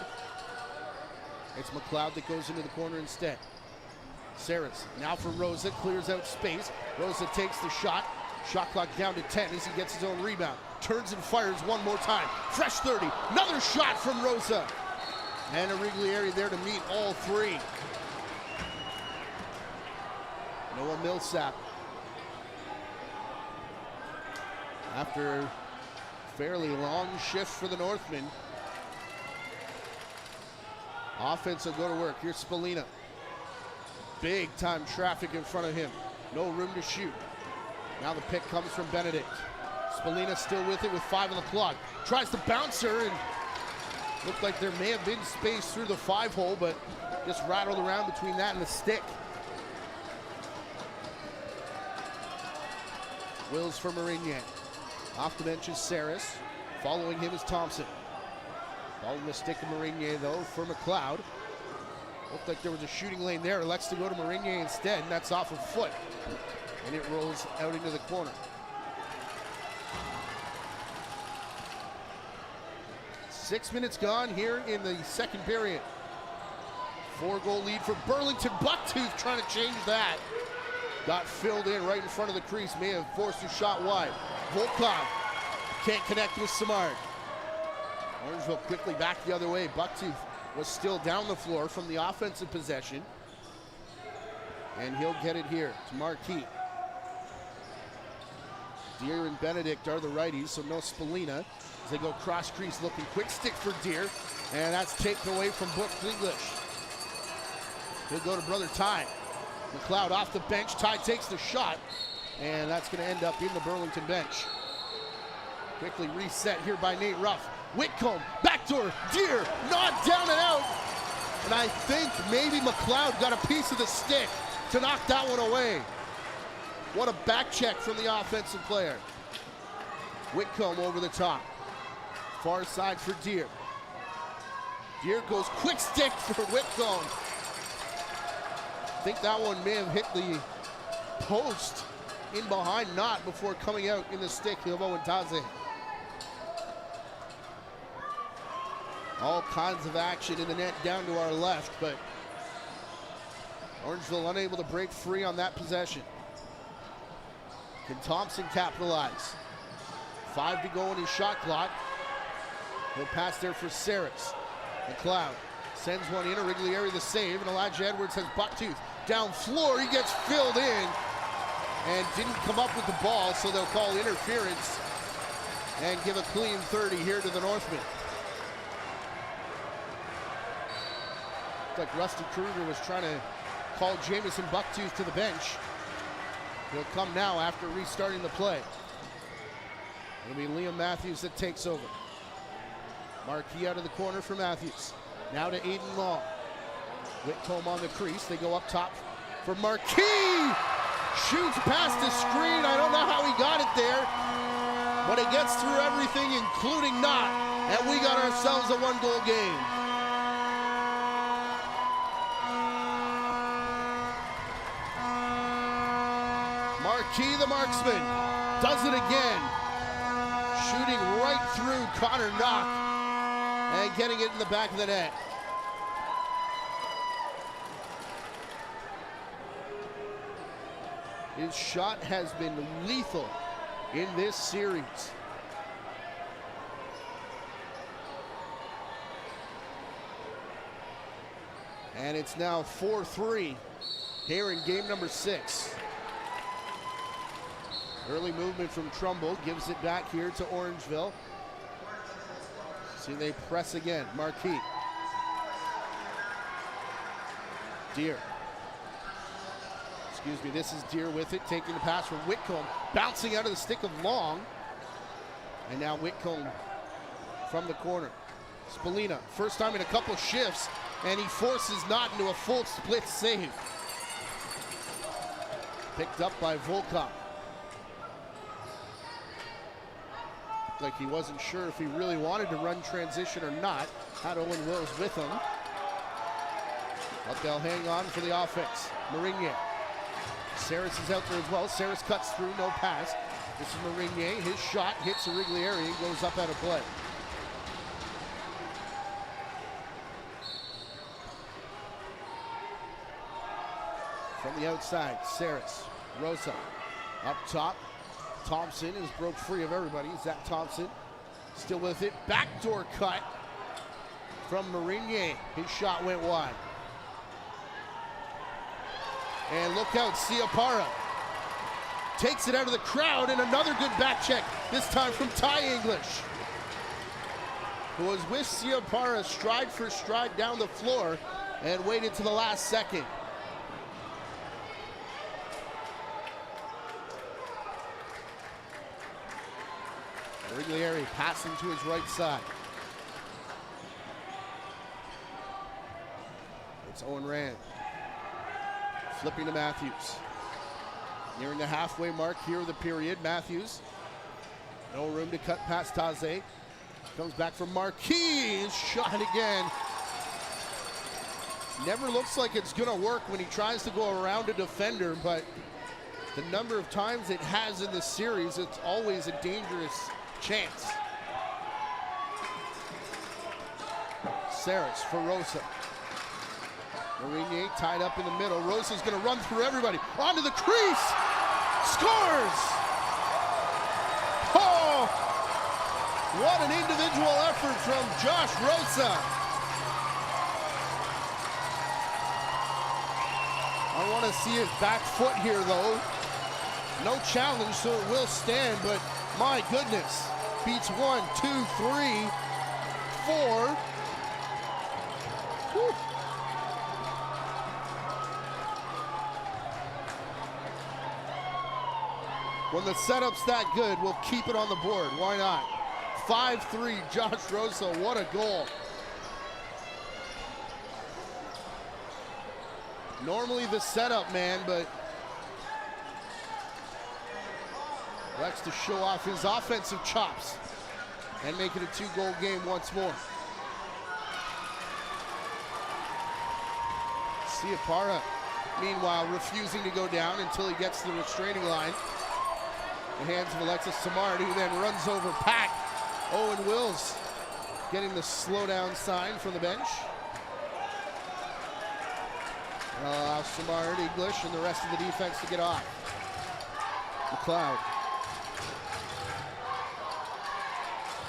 It's McLeod that goes into the corner instead. Saris now for Rosa, clears out space. Rosa takes the shot. Shot clock down to 10 as he gets his own rebound. Turns and fires one more time. Fresh 30. Another shot from Rosa. And Origlieri there to meet all three. Noah Millsap. After a fairly long shift for the Northmen. Offense will go to work. Here's Spallina. Big time traffic in front of him. No room to shoot. Now the pick comes from Benedict. Spallina still with it with 5 on the clock. Tries to bounce her, and looked like there may have been space through the 5-hole, but just rattled around between that and the stick. Wills for Marinier. Off the bench is Saris. Following him is Thompson. Following the stick of Marinier, though, for McLeod. Looked like there was a shooting lane there. Elects to go to Marinier instead, and that's off a foot. And it rolls out into the corner. 6 minutes gone here in the second period. 4-goal lead for Burlington. Bucktooth trying to change that. Got filled in right in front of the crease. May have forced a shot wide. Volkov can't connect with Simard. Orangeville quickly back the other way. Bucktooth was still down the floor from the offensive possession. And he'll get it here to Marquis. Deer and Benedict are the righties, so no Spalina. As they go cross crease, looking quick stick for Deer. And that's taken away from Brooks English. He'll go to brother Ty. McLeod off the bench. Ty takes the shot. And that's going to end up in the Burlington bench. Quickly reset here by Nate Ruff. Whitcomb, backdoor, Deer, knocked down and out. And I think maybe McLeod got a piece of the stick to knock that one away. What a back check from the offensive player. Whitcomb over the top. Far side for Deer. Deer goes quick stick for Whitcomb. I think that one may have hit the post in behind, not before coming out in the stick of Owen Taze. All kinds of action in the net down to our left, but Orangeville unable to break free on that possession. Can Thompson capitalize? 5 to go in his shot clock. He'll pass there for Saris. McLeod sends one in. Origlieri the save, and Elijah Edwards has Bucktooth down floor. He gets filled in and didn't come up with the ball, so they'll call interference and give a clean 30 here to the Northmen. Like Rusty Kruger was trying to call Jamison Bucktooth to the bench. He'll come now after restarting the play. It'll be Liam Matthews that takes over. Marquis out of the corner for Matthews. Now to Aiden Long. Whitcomb on the crease. They go up top for Marquis. Shoots past the screen. I don't know how he got it there, but it gets through everything, including not. And we got ourselves a 1-goal game. Marquis, the marksman, does it again. Shooting right through Connor Knock and getting it in the back of the net. His shot has been lethal in this series. And it's now 4-3 here in game number 6. Early movement from Trumbull gives it back here to Orangeville. See, they press again. Marquis. Deer. Excuse me, this is Deer with it, taking the pass from Whitcomb, bouncing out of the stick of Long. And now Whitcomb from the corner. Spalina, first time in a couple shifts, and he forces Knott into a full split save. Picked up by Volkov. Like he wasn't sure if he really wanted to run transition or not. Had Owen Wills with him. But they'll hang on for the offense. Marinier. Saris is out there as well. Saris cuts through, no pass. This is Marinier. His shot hits Origlieri and goes up out of play. From the outside, Saris. Rosa up top. Thompson is broke free of everybody. Zach Thompson still with it. Backdoor cut from Marinier. His shot went wide. And look out, Ciapara takes it out of the crowd, and another good back check, this time from Ty English, who was with Ciapara stride for stride down the floor and waited to the last second. Origlieri passing to his right side. It's Owen Rand. Flipping to Matthews. Nearing the halfway mark here of the period. Matthews. No room to cut past Taze. Comes back from Marquis. Shot again. Never looks like it's going to work when he tries to go around a defender, but the number of times it has in this series, it's always a dangerous chance. Saris for Rosa. Orangeville tied up in the middle. Rosa's going to run through everybody. Onto the crease. Scores! Oh! What an individual effort from Josh Rosa. I want to see his back foot here, though. No challenge, so it will stand, but my goodness. Beats 1, 2, 3, 4. Whew. When the setup's that good, we'll keep it on the board. Why not? 5-3, Josh Rosa, what a goal. Normally the setup, man, but likes to show off his offensive chops and make it a 2-goal game once more. Siapara, meanwhile, refusing to go down until he gets to the restraining line. The hands of Alexis Samard, who then runs over Pack. Owen Wills getting the slowdown sign from the bench. Allow Samard, English, and the rest of the defense to get off. McLeod.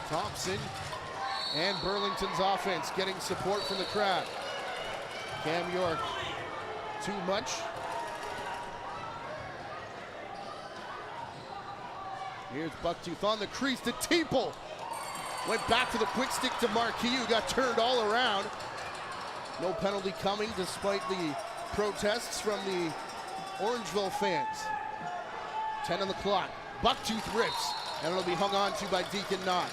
Thompson and Burlington's offense getting support from the crowd. Cam York, too much. Here's Bucktooth on the crease to Teeple. Went back to the quick stick to Marquis, who got turned all around. No penalty coming despite the protests from the Orangeville fans. 10 on the clock. Bucktooth rips, and it'll be hung on to by Deacon Knott.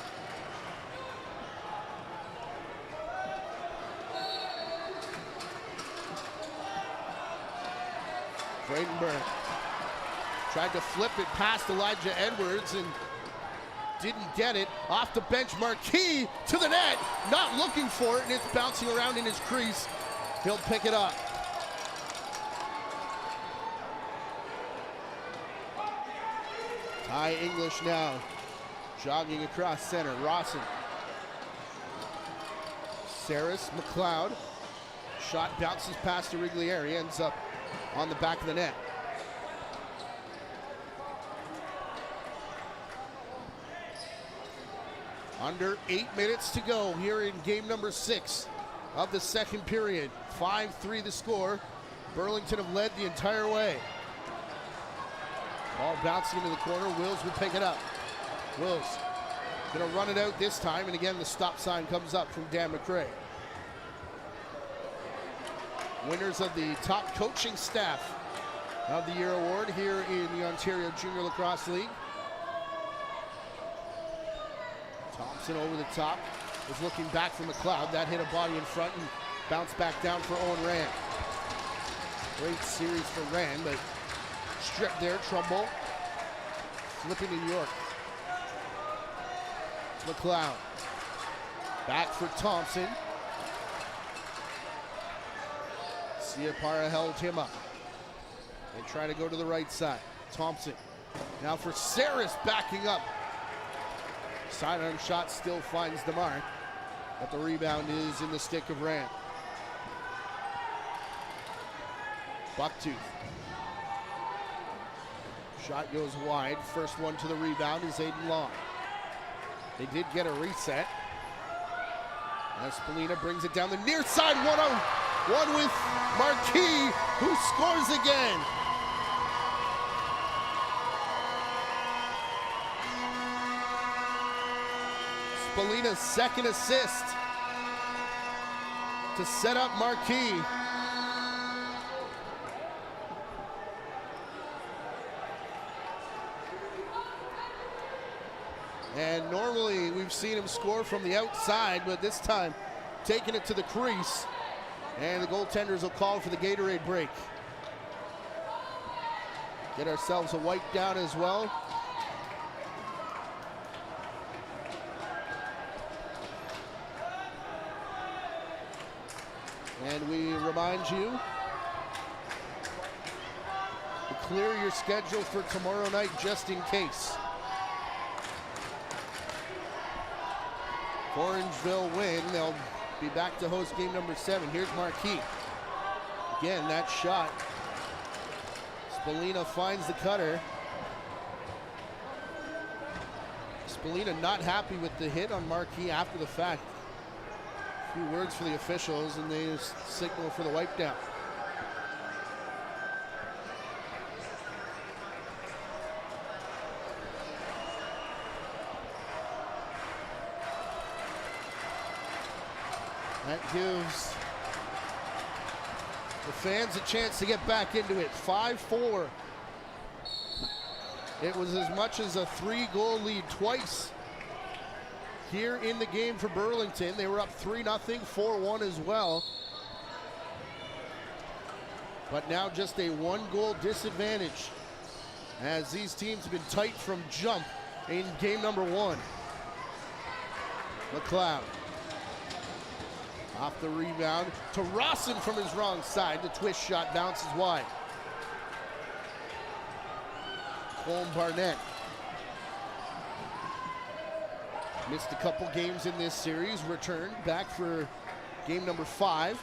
Bradenburg tried to flip it past Elijah Edwards and didn't get it. Off the bench, Marquis to the net, not looking for it, and it's bouncing around in his crease. He'll pick it up. Ty English now jogging across center. Rawson. Saris, McLeod. Shot bounces past Riglieri, ends up on the back of the net. Under 8 minutes to go here in game number 6 of the second period. 5-3 the score. Burlington have led the entire way. Ball bouncing into the corner. Wills will pick it up. Wills gonna run it out this time, and again the stop sign comes up from Dan McRae. Winners of the top coaching staff of the year award here in the Ontario Junior Lacrosse League. Thompson over the top, was looking back from McLeod. That hit a body in front and bounced back down for Owen Rand. Great series for Rand, but stripped there, Trumbull. Flipping to York. It's McLeod. Back for Thompson. Siapara held him up. They try to go to the right side. Thompson. Now for Saris backing up. Sidearm shot still finds the mark, but the rebound is in the stick of Rand. Bucktooth. Shot goes wide. First one to the rebound is Aiden Long. They did get a reset. Espelina brings it down the near side. 1-on-1 with Marquis, who scores again. Spalina's second assist to set up Marquis. And normally we've seen him score from the outside, but this time taking it to the crease. And the goaltenders will call for the Gatorade break. Get ourselves a wipe down as well. And we remind you to clear your schedule for tomorrow night just in case. Orangeville win, they'll be back to host game number 7. Here's Marquis. Again, that shot. Spallina finds the cutter. Spallina not happy with the hit on Marquis after the fact. A few words for the officials, and they just signal for the wipe down. That gives the fans a chance to get back into it. 5-4. It was as much as a 3-goal lead twice here in the game for Burlington. They were up 3-0, 4-1 as well. But now just a 1-goal disadvantage as these teams have been tight from jump in game number 1. McLeod off the rebound to Rawson from his wrong side. The twist shot bounces wide. Colm Barnett missed a couple games in this series, returned back for game number 5.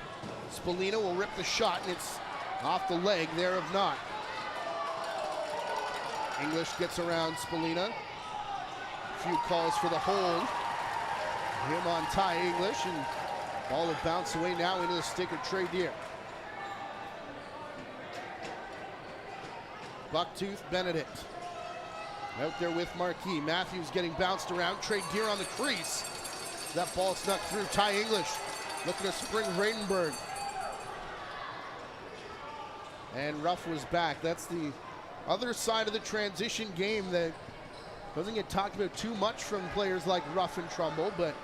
Spallina will rip the shot, and it's off the leg there of Knott. English gets around Spallina. A few calls for the hold. Him on Ty English, and ball will bounce away now into the stick of Trey Deer. Bucktooth Benedict out there with Marquis. Matthews getting bounced around. Trey Deer on the crease. That ball snuck through. Ty English looking to spring Vredenberg. And Ruff was back. That's the other side of the transition game that doesn't get talked about too much from players like Ruff and Trumbull, but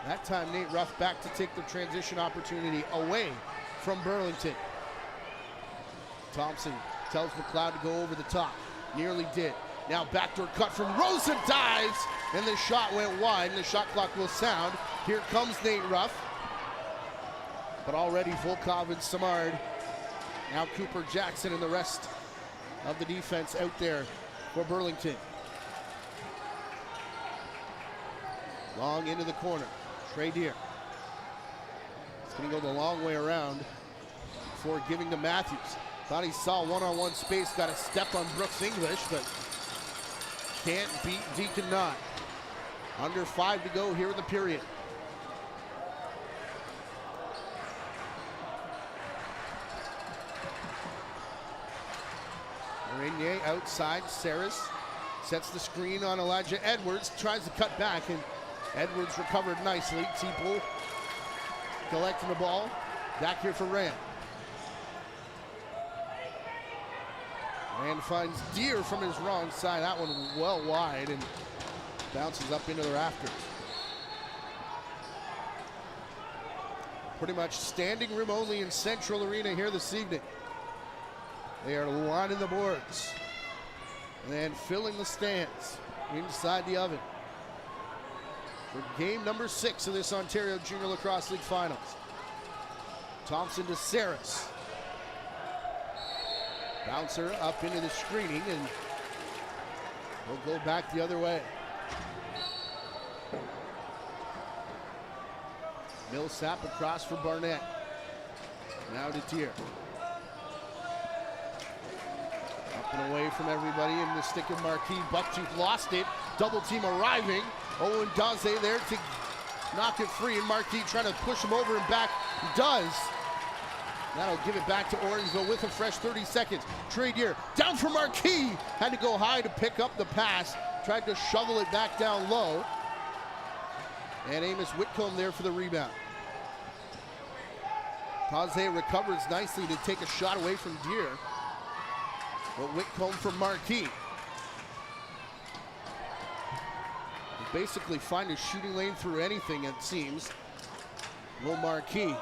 that time Nate Ruff back to take the transition opportunity away from Burlington. Thompson tells McLeod to go over the top. Nearly did. Now backdoor cut from Rosa, dives, and the shot went wide, and the shot clock will sound. Here comes Nate Ruff. But already Volkov and Samard. Now Cooper Jackson and the rest of the defense out there for Burlington. Long into the corner. Trey Deer. It's going to go the long way around before giving to Matthews. Thought he saw one-on-one space, got a step on Brooks English, but can't beat Deacon Knott. Under 5 to go here in the period. Renier outside, Saris sets the screen on Elijah Edwards, tries to cut back, and Edwards recovered nicely. Teeple collecting the ball. Back here for Rand. Rand finds Deer from his wrong side. That one well wide and bounces up into the rafters. Pretty much standing room only in Central Arena here this evening. They are lining the boards and filling the stands inside the oven for game number 6 of this Ontario Junior Lacrosse League Finals. Thompson to Saris. Bouncer up into the screening, and we'll go back the other way. Millsap across for Barnett. Now to Deer. Up and away from everybody in the stick of Marquis. Bucktooth lost it. Double team arriving. Owen Daze there to knock it free, and Marquis trying to push him over and back. He does. That'll give it back to Orangeville with a fresh 30 seconds. Trey Deer down for Marquis. Had to go high to pick up the pass. Tried to shovel it back down low. And Amos Whitcomb there for the rebound. Daze recovers nicely to take a shot away from Deer. But Whitcomb for Marquis. They basically find a shooting lane through anything, it seems. Will Marquis.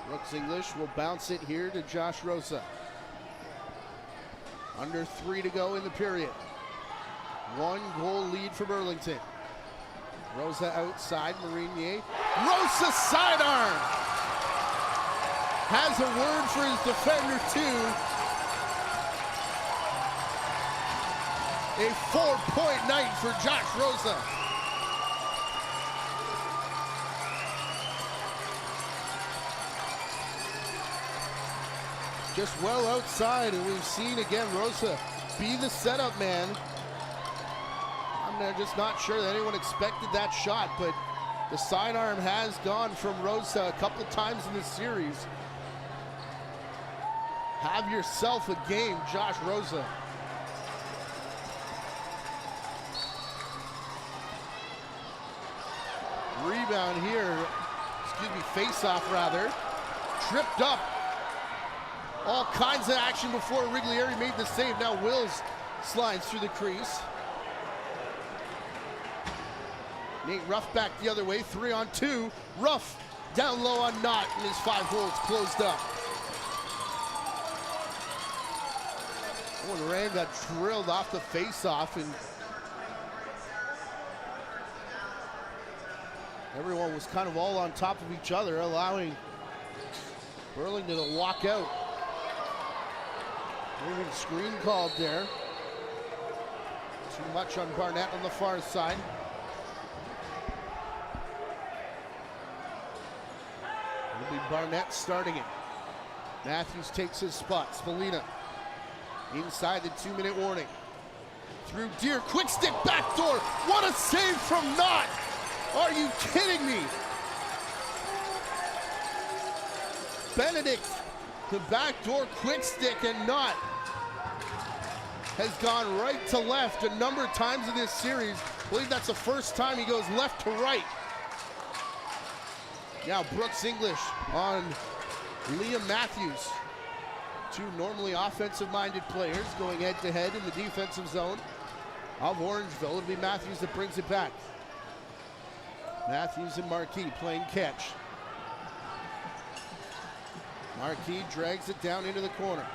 Brooks English will bounce it here to Josh Rosa. Under 3 to go in the period. 1-goal lead for Burlington. Rosa outside, Marinier. Rosa sidearm! Has a word for his defender too. A 4-point night for Josh Rosa. Just well outside, and we've seen again Rosa be the setup man. I'm just not sure that anyone expected that shot, but the sidearm has gone from Rosa a couple times in this series. Have yourself a game, Josh Rosa. Rebound here, face-off rather. Tripped up. All kinds of action before Riglieri made the save. Now Wills slides through the crease. Nate Ruff back the other way, 3-on-2. Ruff down low on Knott, and his 5 holes closed up. Oh, and Rand got drilled off the face-off, and everyone was kind of all on top of each other, allowing Burlington to walk out. Moving screen called there. Too much on Barnett on the far side. It'll be Barnett starting it. Matthews takes his spot. Spallina inside the 2-minute warning. Through Deer, quick stick backdoor. What a save from Knott! Are you kidding me? Benedict, the backdoor quick stick, and Knott has gone right to left a number of times in this series. I believe that's the first time he goes left to right. Now Brooks English on Liam Matthews. Two normally offensive-minded players going head-to-head in the defensive zone of Orangeville. It'll be Matthews that brings it back. Matthews and Marquis playing catch. Marquis drags it down into the corner.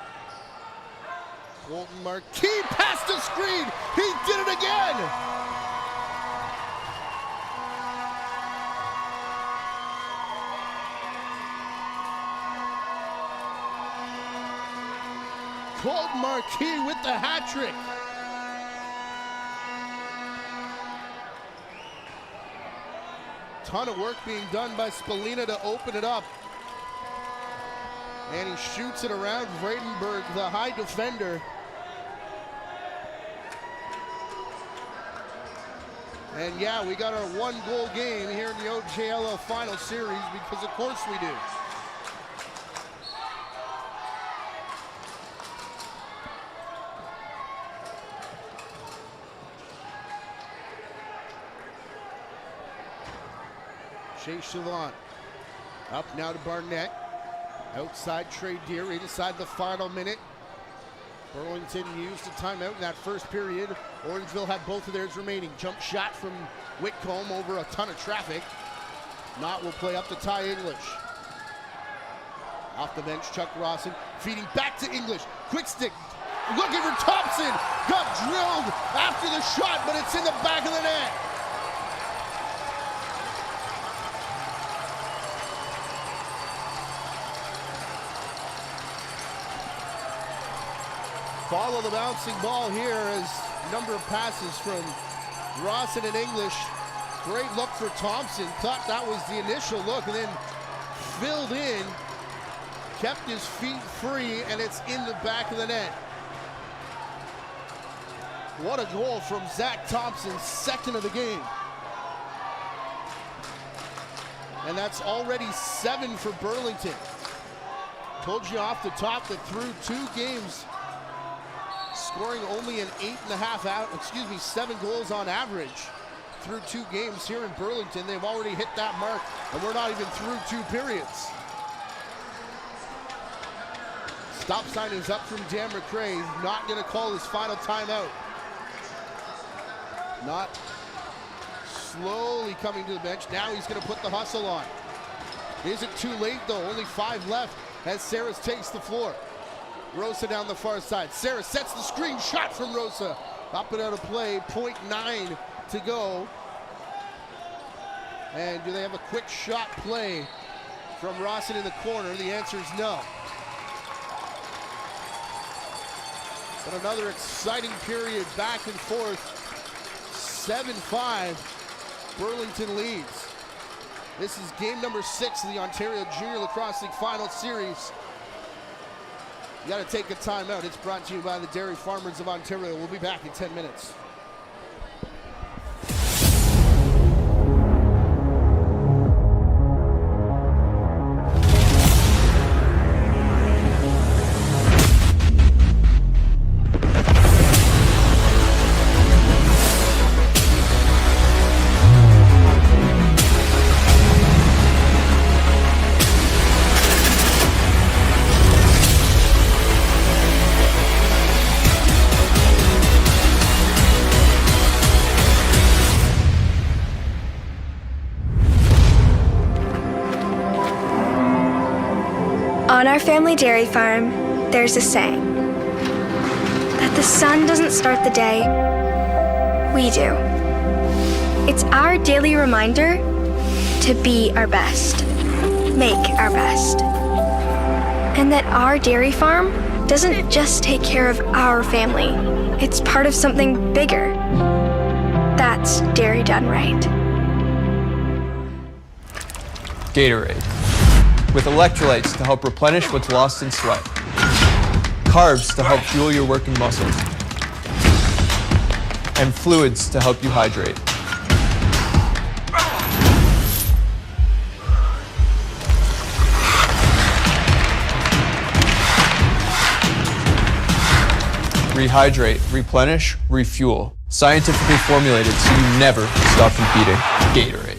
Colton Marquis past the screen. He did it again. Colton Marquis with the hat trick. Ton of work being done by Spallina to open it up. And he shoots it around Vredenberg, the high defender. And yeah, we got our 1-goal game here in the OJLL final series, because of course we do. Chase Chavon up now to Barnett. Outside Trey Deer inside the final minute. Burlington used a timeout in that first period. Orangeville had both of theirs remaining. Jump shot from Whitcomb over a ton of traffic. Knott will play up to Ty English. Off the bench, Chuck Rawson feeding back to English. Quick stick, looking for Thompson. Got drilled after the shot, but it's in the back of the net. Follow the bouncing ball here as number of passes from Rawson and English. Great look for Thompson. Thought that was the initial look, and then filled in, kept his feet free, and it's in the back of the net. What a goal from Zach Thompson, second of the game. And that's already 7 for Burlington. Told you off the top that through 2 games, scoring only an 7 goals on average through 2 games here in Burlington. They've already hit that mark, and we're not even through 2 periods. Stop sign is up from Dan McCray. Not going to call his final timeout. Not slowly coming to the bench. Now he's going to put the hustle on. Is it too late though? Only 5 left as Saris takes the floor. Rosa down the far side. Sarah sets the screen, shot from Rosa. Up and out of play, 0.9 to go. And do they have a quick shot play from Rawson in the corner? The answer is no. But another exciting period back and forth. 7-5, Burlington leads. This is game number 6 of the Ontario Junior Lacrosse League Final Series. You got to take a timeout. It's brought to you by the Dairy Farmers of Ontario. We'll be back in 10 minutes. On our family dairy farm, there's a saying that the sun doesn't start the day, we do. It's our daily reminder to be our best, make our best, and that our dairy farm doesn't just take care of our family, it's part of something bigger. That's dairy done right. Gatorade, with electrolytes to help replenish what's lost in sweat, carbs to help fuel your working muscles, and fluids to help you hydrate. Rehydrate, replenish, refuel. Scientifically formulated so you never stop competing. Gatorade.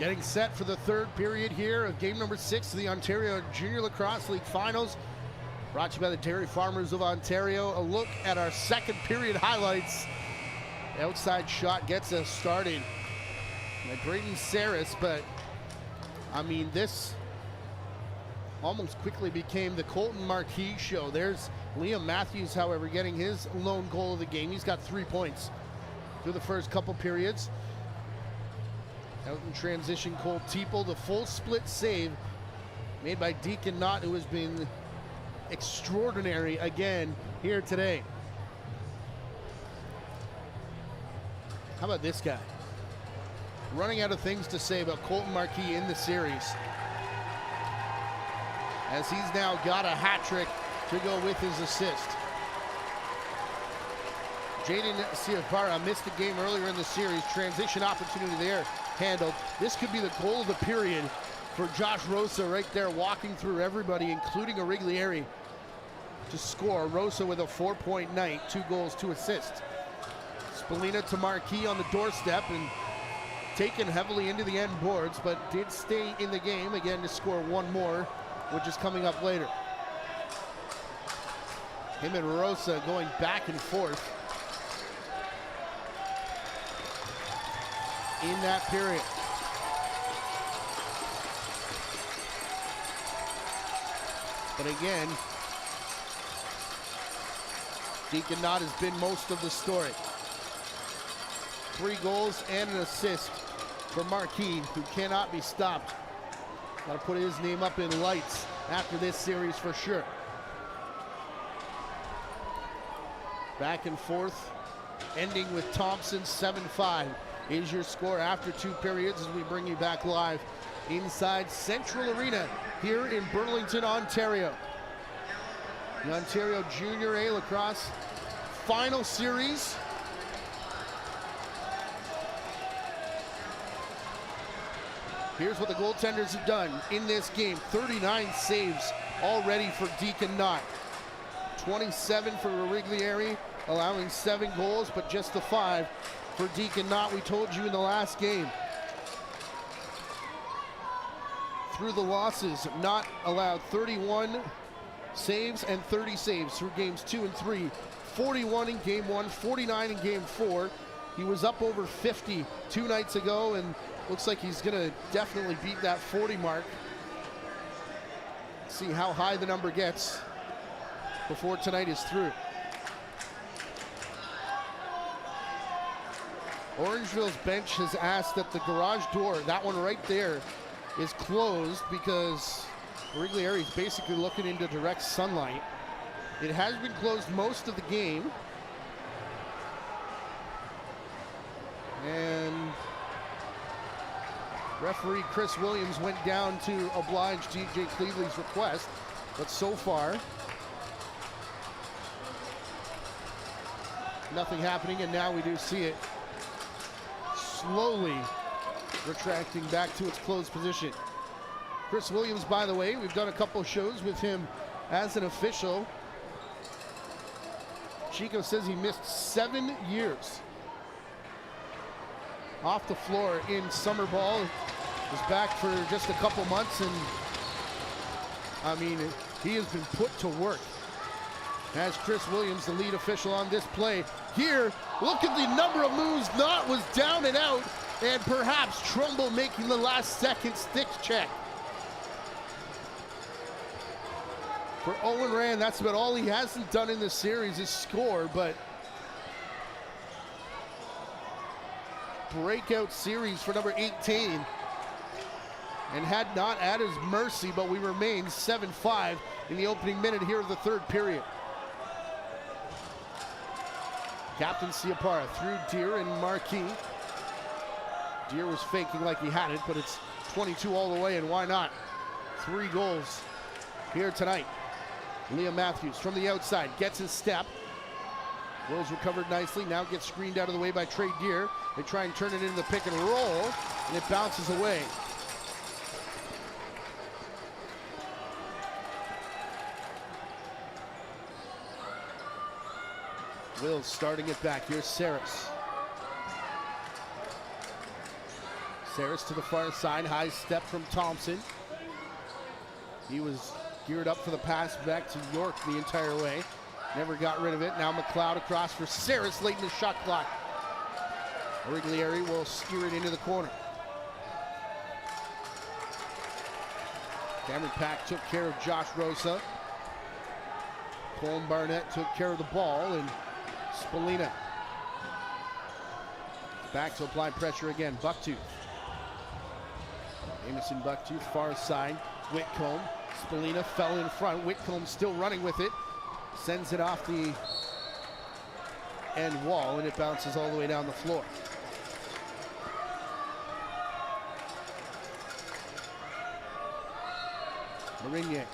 Getting set for the third period here of game number 6 of the Ontario Junior Lacrosse League Finals. Brought to you by the Dairy Farmers of Ontario. A look at our second period highlights. The outside shot gets us started by Braden Saris, but I mean, this almost quickly became the Colton Marquis show. There's Liam Matthews, however, getting his lone goal of the game. He's got 3 points through the first couple periods. Out in transition, Cole Teeple, the full split save made by Deacon Knott, who has been extraordinary again here today. How about this guy? Running out of things to say about Colton Marquis in the series, as he's now got a hat trick to go with his assist. Jaden Siapara missed the game earlier in the series. Transition opportunity there handled. This could be the goal of the period for Josh Rosa right there, walking through everybody, including Origlieri, to score. Rosa with a 4-point night, 2 goals, 2 assists. Spallina to Marquis on the doorstep and taken heavily into the end boards, but did stay in the game again to score 1 more, which is coming up later. Him and Rosa going back and forth in that period. But again, Deacon Knott has been most of the story. 3 goals and an assist for Marquis, who cannot be stopped. Got to put his name up in lights after this series for sure. Back and forth, ending with Thompson. 7-5 is your score after 2 periods as we bring you back live inside Central Arena here in Burlington, Ontario. The Ontario Junior A Lacrosse Final Series. Here's what the goaltenders have done in this game. 39 saves already for Deacon Knott. 27 for Origlieri, allowing 7 goals, but just the 5 for Deacon Knott. We told you in the last game. Through the losses, Knott allowed 31 saves and 30 saves through games 2 and 3. 41 in game 1, 49 in game 4. He was up over 50 2 nights ago, and looks like he's gonna definitely beat that 40 mark. See how high the number gets before tonight is through. Orangeville's bench has asked that the garage door, that one right there, is closed because Origlieri is basically looking into direct sunlight. It has been closed most of the game. And referee Chris Williams went down to oblige DJ Cleveland's request, but so far, nothing happening, and now we do see it slowly retracting back to its closed position. Chris Williams, by the way, we've done a couple shows with him as an official. Chico says he missed 7 years off the floor in summer ball. Was back for just a couple months, and I mean, he has been put to work as Chris Williams, the lead official on this play. Here, look at the number of moves. Knott was down and out, and perhaps Trumbull making the last second stick check. For Owen Rand, that's about all he hasn't done in this series is score, but breakout series for number 18. And had Knott at his mercy, but we remain 7-5 in the opening minute here of the third period. Captain Siapara through Deere and Marquis. Deere was faking like he had it, but it's 22 all the way, and why not? 3 goals here tonight. Liam Matthews from the outside gets his step. Will's recovered nicely, now gets screened out of the way by Trey Deere. They try and turn it into the pick and roll, and it bounces away. Will starting it back. Here's Saris. Saris to the far side, high step from Thompson. He was geared up for the pass back to York the entire way. Never got rid of it. Now McLeod across for Saris late in the shot clock. Origlieri will steer it into the corner. Cameron Pack took care of Josh Rosa. Colm Barnett took care of the ball, and Spallina back to apply pressure again. Bucktooth. Jamison Bucktooth, far side. Whitcomb. Spallina fell in front. Whitcomb still running with it. Sends it off the end wall, and it bounces all the way down the floor. Marinier.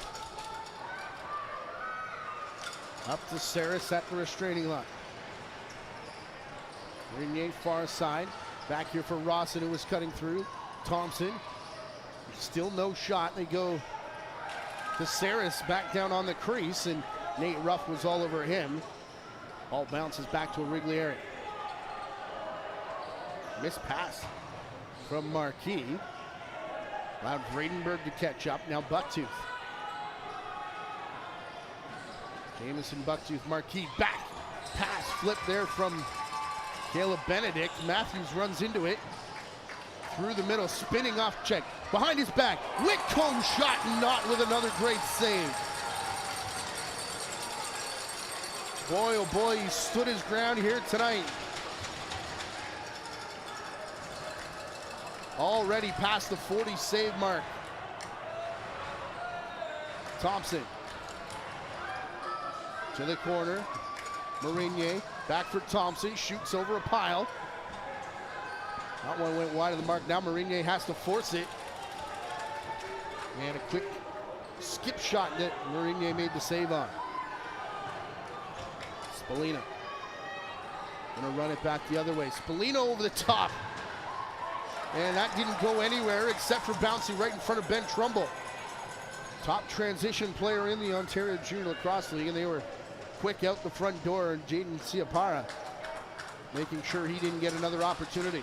Up to Saris at the restraining line. Marinier far side. Back here for Rawson, who was cutting through. Thompson. Still no shot. They go to Saris back down on the crease, and Nate Ruff was all over him. Ball bounces back to Origlieri. Missed pass from Marquis. Allowed Vradenberg to catch up. Now Bucktooth. Jamison Bucktooth, Marquis back. Pass flip there from Caleb Benedict. Matthews runs into it. Through the middle, spinning off check. Behind his back. Whitcomb shot, not with another great save. Boy, oh boy, he stood his ground here tonight. Already past the 40 save mark. Thompson to the corner. Marinier back for Thompson, shoots over a pile. That one went wide of the mark. Now Marinier has to force it. And a quick skip shot that Marinier made the save on. Spallina gonna run it back the other way. Spallina over the top. And that didn't go anywhere except for bouncing right in front of Ben Trumbull. Top transition player in the Ontario Junior Lacrosse League, and they were quick out the front door. And Jaden Ciapara making sure he didn't get another opportunity.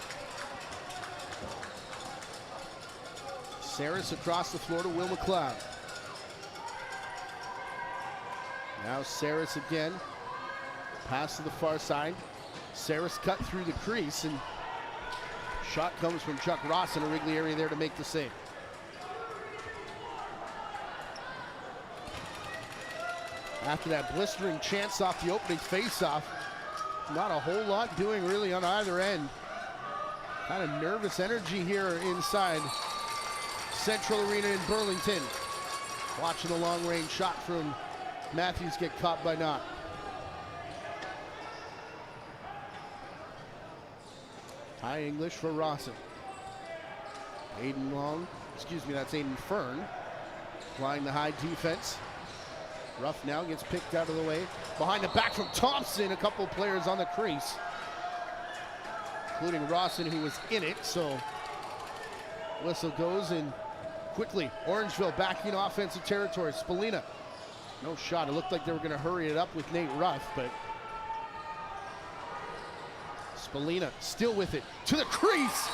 Saris across the floor to Will McLeod. Now Saris again. Pass to the far side. Saris cut through the crease, and shot comes from Chuck Ross in a Wrigley area there to make the save. After that blistering chance off the opening faceoff, not a whole lot doing really on either end. Kind of nervous energy here inside Central Arena in Burlington. Watching the long range shot from Matthews get caught by Knott. Ty English for Rawson. Aiden Long, excuse me, that's Aiden Fern. Flying the high defense. Ruff now gets picked out of the way. Behind the back from Thompson, a couple players on the crease, including Rawson, who was in it, so whistle goes, and quickly Orangeville back in offensive territory. Spallina, no shot. It looked like they were gonna hurry it up with Nate Ruff, but Spallina still with it to the crease,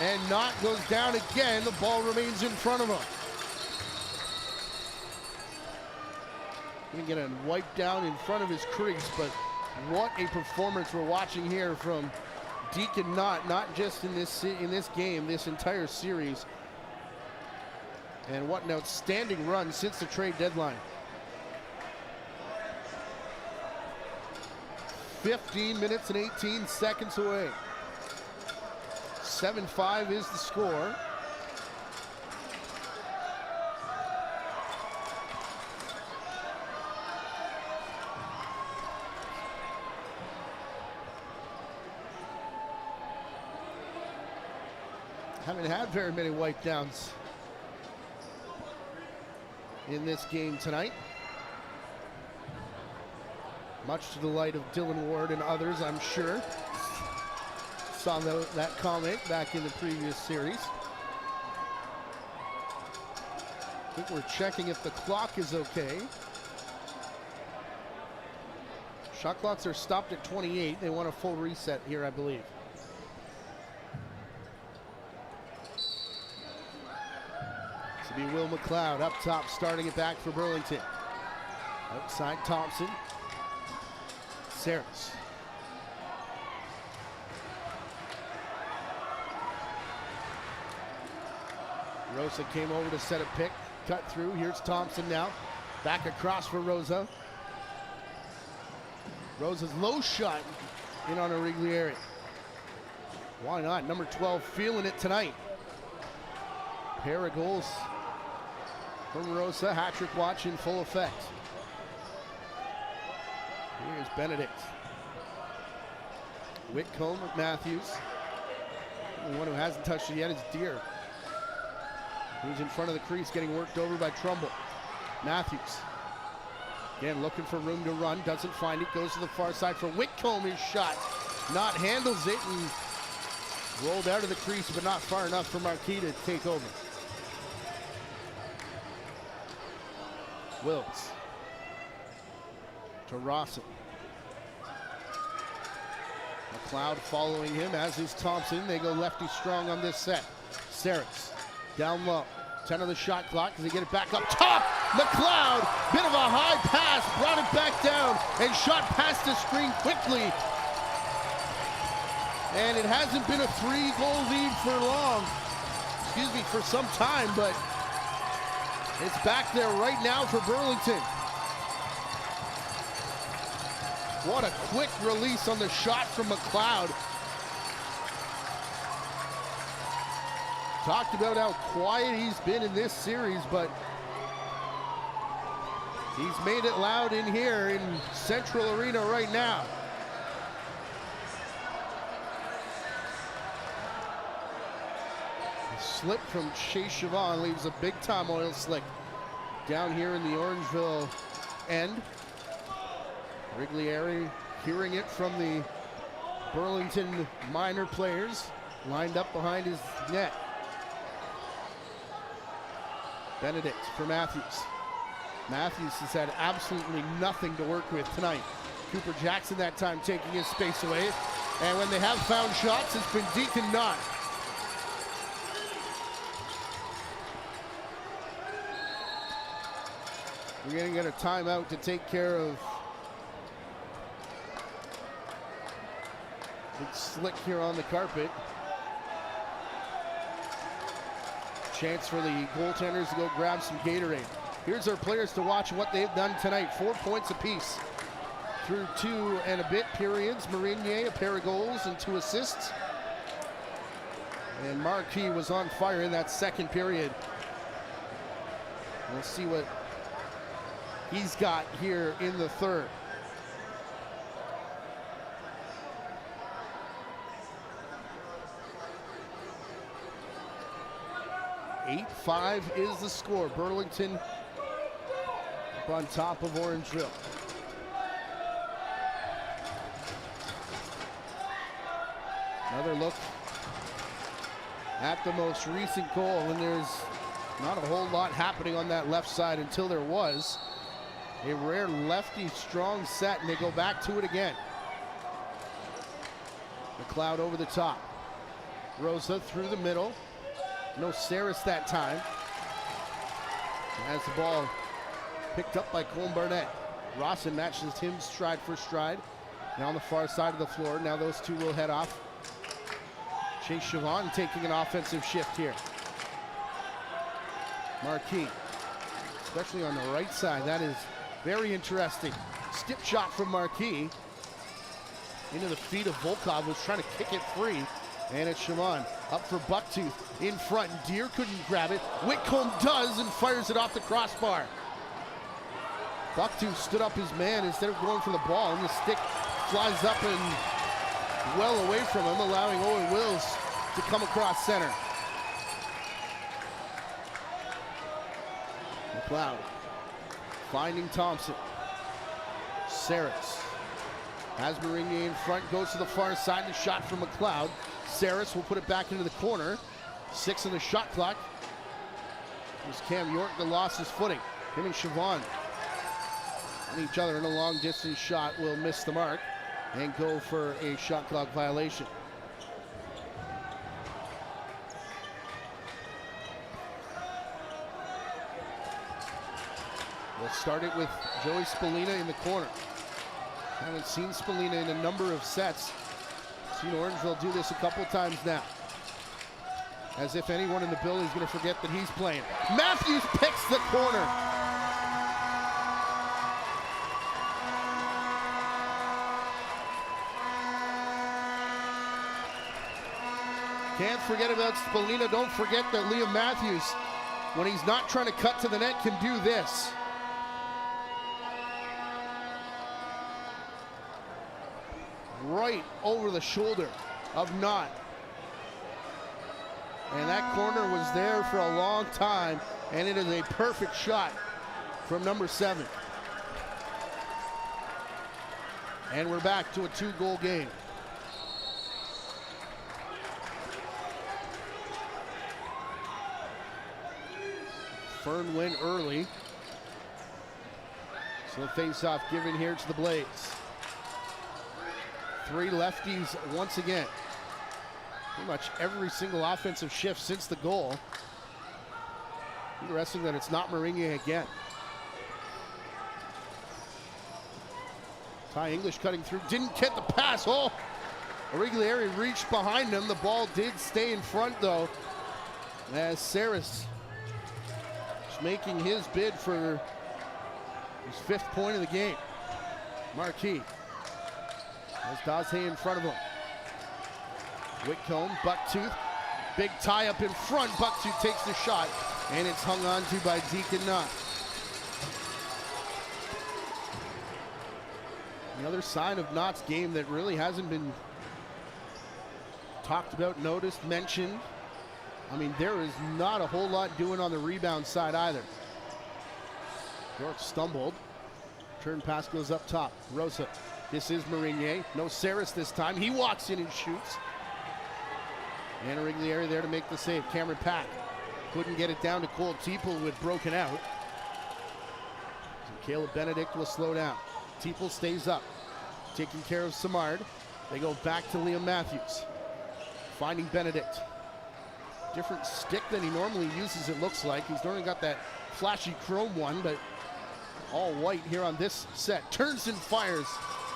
and Knott goes down again. The ball remains in front of him. Gonna get a wipe down in front of his crease, but what a performance we're watching here from Deacon Knott, not just in this game, this entire series. And what an outstanding run since the trade deadline. 15 minutes and 18 seconds away. 7-5 is the score. Haven't had very many wipe downs in this game tonight. Much to the delight of Dylan Ward and others, I'm sure. Saw that comment back in the previous series. I think we're checking if the clock is okay. Shot clocks are stopped at 28. They want a full reset here, I believe. It'll be Will McLeod up top, starting it back for Burlington. Outside Thompson. Saris. Rosa came over to set a pick, cut through. Here's Thompson now. Back across for Rosa. Rosa's low shot in on Origlieri. Why not? Number 12 feeling it tonight. Pair of goals from Rosa. Hat-trick watch in full effect. Here's Benedict. Whitcomb, Matthews. The one who hasn't touched it yet is Deere. Who's in front of the crease, getting worked over by Trumbull. Matthews. Again, looking for room to run. Doesn't find it. Goes to the far side for Whitcomb. His shot. Not handles it and rolled out of the crease, but not far enough for Marquis to take over. Wills. To Rawson. McLeod following him, as is Thompson. They go lefty strong on this set. Saris down low. 10 on the shot clock as they get it back up top. McLeod, bit of a high pass, brought it back down and shot past the screen quickly. And it hasn't been a 3-goal lead for long. Excuse me, for some time, but it's back there right now for Burlington. What a quick release on the shot from McLeod. Talked about how quiet he's been in this series, but he's made it loud in here in Central Arena right now. The slip from Chase Chavon leaves a big-time oil slick down here in the Orangeville end. Origlieri hearing it from the Burlington minor players lined up behind his net. Benedict for Matthews. Matthews has had absolutely nothing to work with tonight. Cooper Jackson that time taking his space away. And when they have found shots, it's been Deacon not. We're going to get a timeout to take care of big slick here on the carpet. Chance for the goaltenders to go grab some Gatorade. Here's our players to watch what they've done tonight. 4 points apiece through 2 and a bit periods. Marinier, a pair of goals and 2 assists. And Marquis was on fire in that second period. We'll see what he's got here in the third. 8-5 is the score. Burlington up on top of Orangeville. Another look at the most recent goal, and there's not a whole lot happening on that left side until there was a rare lefty strong set, and they go back to it again. McLeod over the top. Rosa through the middle. No Saris that time. Has the ball picked up by Colm Barnett. Rawson matches him stride for stride. Now on the far side of the floor. Now those two will head off. Chase Chavon taking an offensive shift here. Marquis, especially on the right side. That is very interesting. Skip shot from Marquis into the feet of Volkov, was trying to kick it free. And it's Chavon up for Bucktooth in front. Deere couldn't grab it. Whitcomb does and fires it off the crossbar. Bucktooth stood up his man instead of going for the ball, and the stick flies up and well away from him, allowing Owen Wills to come across center. McLeod finding Thompson. Saris has Marinier in front, goes to the far side, and the shot from McLeod. Saris will put it back into the corner. 6 on the shot clock. There's Cam York that lost his footing. Him and Chavon on each other in a long distance shot will miss the mark and go for a shot clock violation. We'll start it with Joey Spallina in the corner. Haven't seen Spallina in a number of sets. Seen Orangeville do this a couple times now. As if anyone in the building is going to forget that he's playing. Matthews picks the corner. Can't forget about Spallina. Don't forget that Liam Matthews, when he's not trying to cut to the net, can do this. Right over the shoulder of Knott. And that corner was there for a long time, and it is a perfect shot from number 7. And we're back to a 2-goal game. Fern went early. So the face-off given here to the Blades. 3 lefties once again. Pretty much every single offensive shift since the goal. Interesting that it's not Marinier again. Ty English cutting through, didn't get the pass. Oh, Origlieri reached behind him. The ball did stay in front though, as Saris is making his bid for his 5th point of the game. Marquis has Daze in front of him. Whitcomb, Bucktooth, big tie up in front. Bucktooth takes the shot, and it's hung on to by Deacon Knott. Another sign of Knott's game that really hasn't been talked about, noticed, mentioned. I mean, there is not a whole lot doing on the rebound side either. York stumbled. Turn pass goes up top. Rosa. This is Marinier. No Saris this time. He walks in and shoots. And Origlieri there to make the save. Cameron Pack couldn't get it down to Cole Teeple, who had broken out. So Caleb Benedict will slow down. Teeple stays up, taking care of Samard. They go back to Liam Matthews. Finding Benedict. Different stick than he normally uses, it looks like. He's normally got that flashy chrome one, but all white here on this set. Turns and fires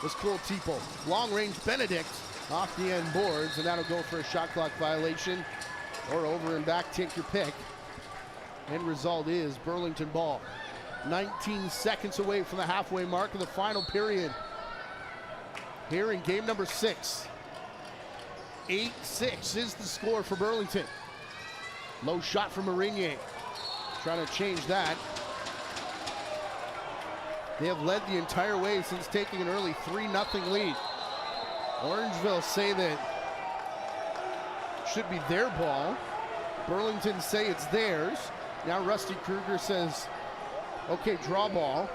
was Cole Teeple. Long range Benedict off the end boards, and that'll go for a shot clock violation or over and back, take your pick. End result is Burlington ball. 19 seconds away from the halfway mark of the final period here in game number 6. 8-6 is the score for Burlington. Low shot from Marinier. Trying to change that. They have led the entire way since taking an early 3-0 lead. Orangeville say that it should be their ball. Burlington say it's theirs. Now Rusty Kruger says, okay, draw ball.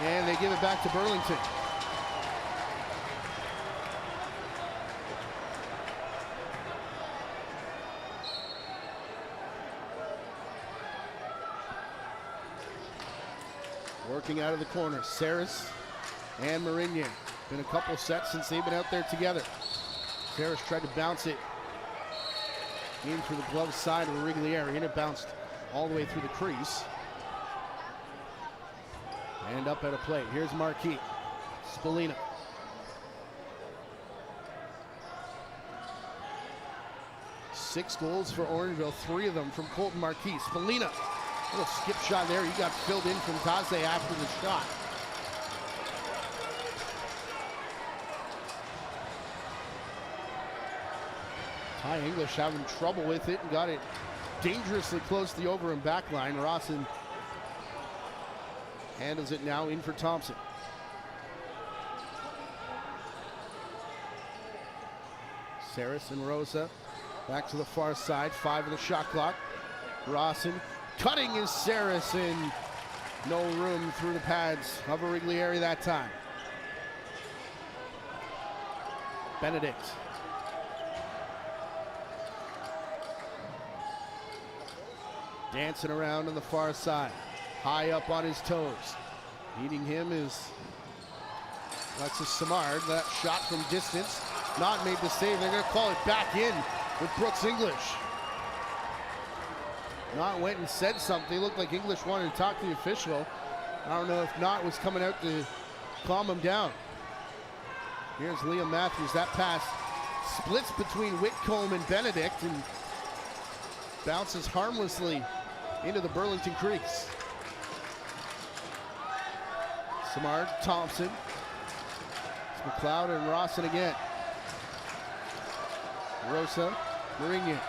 And they give it back to Burlington. Working out of the corner, Saris and Marinier. Been a couple sets since they've been out there together. Saris tried to bounce it in through the glove side of Origlieri, and it bounced all the way through the crease. And up at a plate. Here's Marquis. Spallina. Six goals for Orangeville, 3 of them from Colton Marquis. Spallina. Little skip shot there. He got filled in from Taze after the shot. Ty English having trouble with it and got it dangerously close to the over and back line. Rawson handles it now in for Thompson. Saris and Rosa back to the far side. 5 of the shot clock. Rawson cutting is Saris, and no room through the pads of Origlieri that time. Benedict. Dancing around on the far side. High up on his toes. Meeting him is Alexis Samard. That shot from distance. Not made the save. They're going to call it back in with Brooks English. Knott went and said something. It looked like English wanted to talk to the official. I don't know if Knott was coming out to calm him down. Here's Liam Matthews. That pass splits between Whitcomb and Benedict and bounces harmlessly into the Burlington crease. Samard, Thompson. It's McLeod and Rawson again. Rosa, Marinier.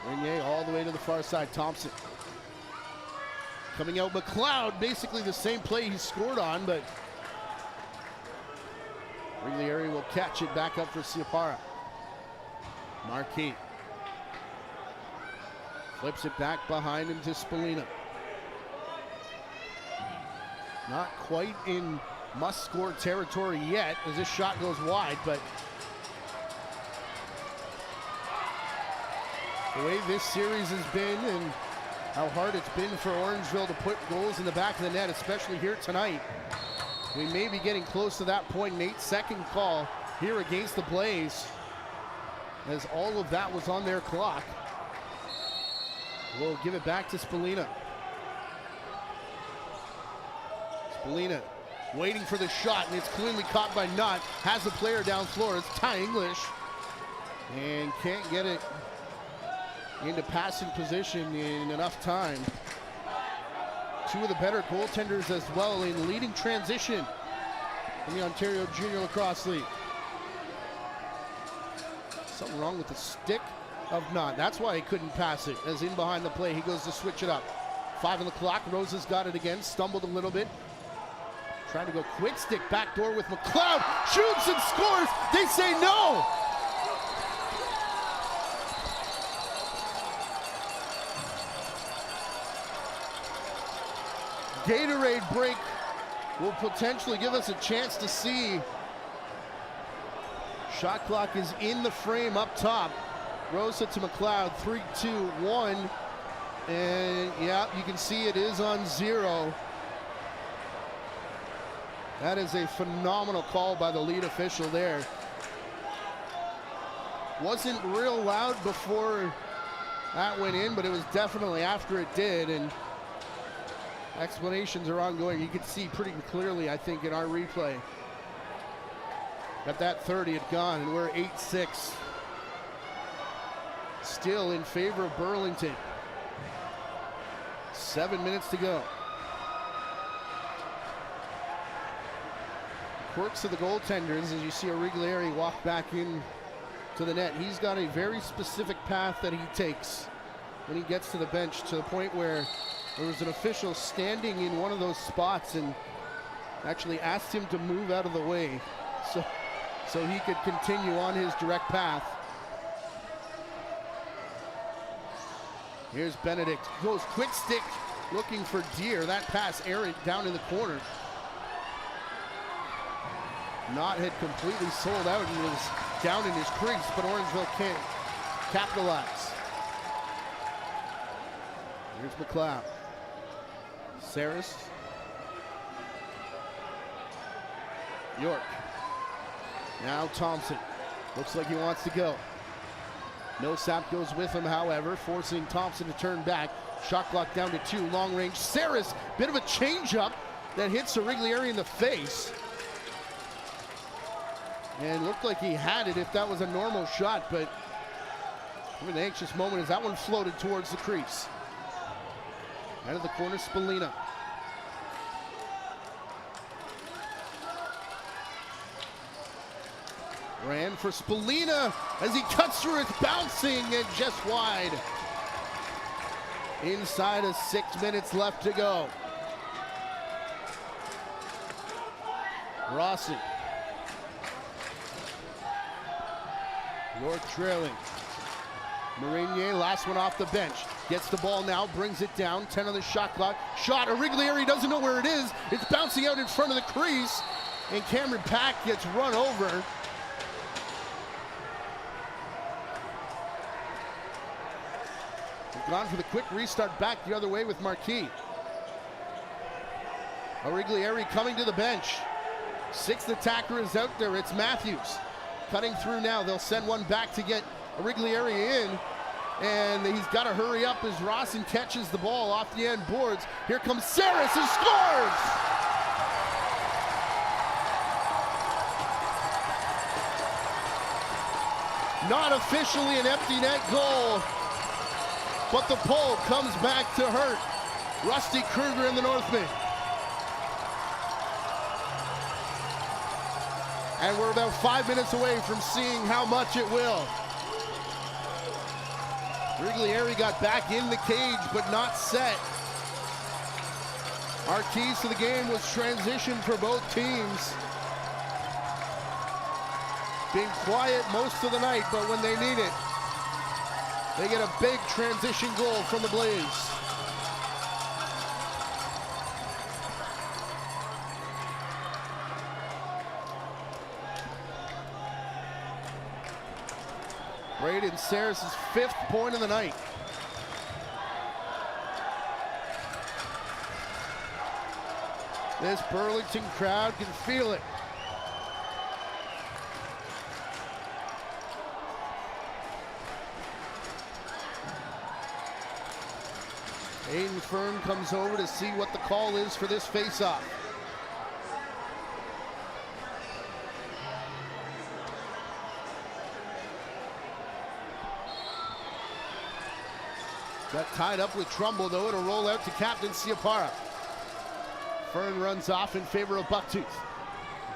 Marinier all the way to the far side. Thompson. Coming out McLeod, basically the same play he scored on, but Riglieri will catch it back up for Ciapara. Marquis. Flips it back behind him to Spallina. Not quite in must-score territory yet as this shot goes wide, but the way this series has been and how hard it's been for Orangeville to put goals in the back of the net, especially here tonight, we may be getting close to that point. An 8-second call here against the Blaze, as all of that was on their clock. We'll give it back to Spallina. Spallina waiting for the shot, and it's cleanly caught by Knott. Has the player down floor. It's Ty English, and can't get it into passing position in enough time. Two of the better goaltenders as well in leading transition in the Ontario Junior Lacrosse League. Something wrong with the stick of Knott. That's why he couldn't pass it, as in behind the play he goes to switch it up. 5 on the clock. Rosa's got it again, stumbled a little bit. Trying to go quick stick, backdoor with McLeod. Shoots and scores. They say no. Gatorade break will potentially give us a chance to see. Shot clock is in the frame up top. Rosa to McLeod, 3, 2, 1. And yeah, you can see it is on 0. That is a phenomenal call by the lead official there. Wasn't real loud before that went in, but it was definitely after it did, and explanations are ongoing. You can see pretty clearly, I think, in our replay that that 30 had gone, and we're 8-6. Still in favor of Burlington. 7 minutes to go. Quirks of the goaltenders, as you see Origlieri walk back in to the net. He's got a very specific path that he takes when he gets to the bench, to the point where there was an official standing in one of those spots and actually asked him to move out of the way so he could continue on his direct path. Here's Benedict, goes quick stick, looking for Deere. That pass errant down in the corner. Knott had completely sold out and was down in his crease, but Orangeville can't capitalize. Here's McLeod. Saris. York. Now Thompson. Looks like he wants to go. Millsap goes with him, however, forcing Thompson to turn back. Shot clock down to 2, long range. Saris, bit of a changeup that hits Origlieri in the face. And looked like he had it if that was a normal shot, but an anxious moment as that one floated towards the crease. Out of the corner, Spallina. Ran for Spallina as he cuts through. It's bouncing and just wide. Inside of 6 minutes left to go. Rossi. York trailing. Marinier, last one off the bench. Gets the ball now, brings it down. 10 on the shot clock. Shot, Origlieri doesn't know where it is. It's bouncing out in front of the crease. And Cameron Pack gets run over. We've gone for the quick restart back the other way with Marquis. Origlieri coming to the bench. 6th attacker is out there. It's Matthews. Cutting through now. They'll send one back to get Origlieri in. And he's got to hurry up as Rawson catches the ball off the end boards. Here comes Saris and scores! Not officially an empty net goal, but the pull comes back to hurt Rusty Kruger and the Northmen. And we're about 5 minutes away from seeing how much it will. Riglieri got back in the cage, but not set. Our keys to the game was transition for both teams. Being quiet most of the night, but when they need it, they get a big transition goal from the Blaze. Braden Saris' 5th point of the night. This Burlington crowd can feel it. Aiden Fern comes over to see what the call is for this face-off. Got tied up with Trumbull, though. It'll roll out to Captain Ciapara. Fern runs off in favor of Bucktooth.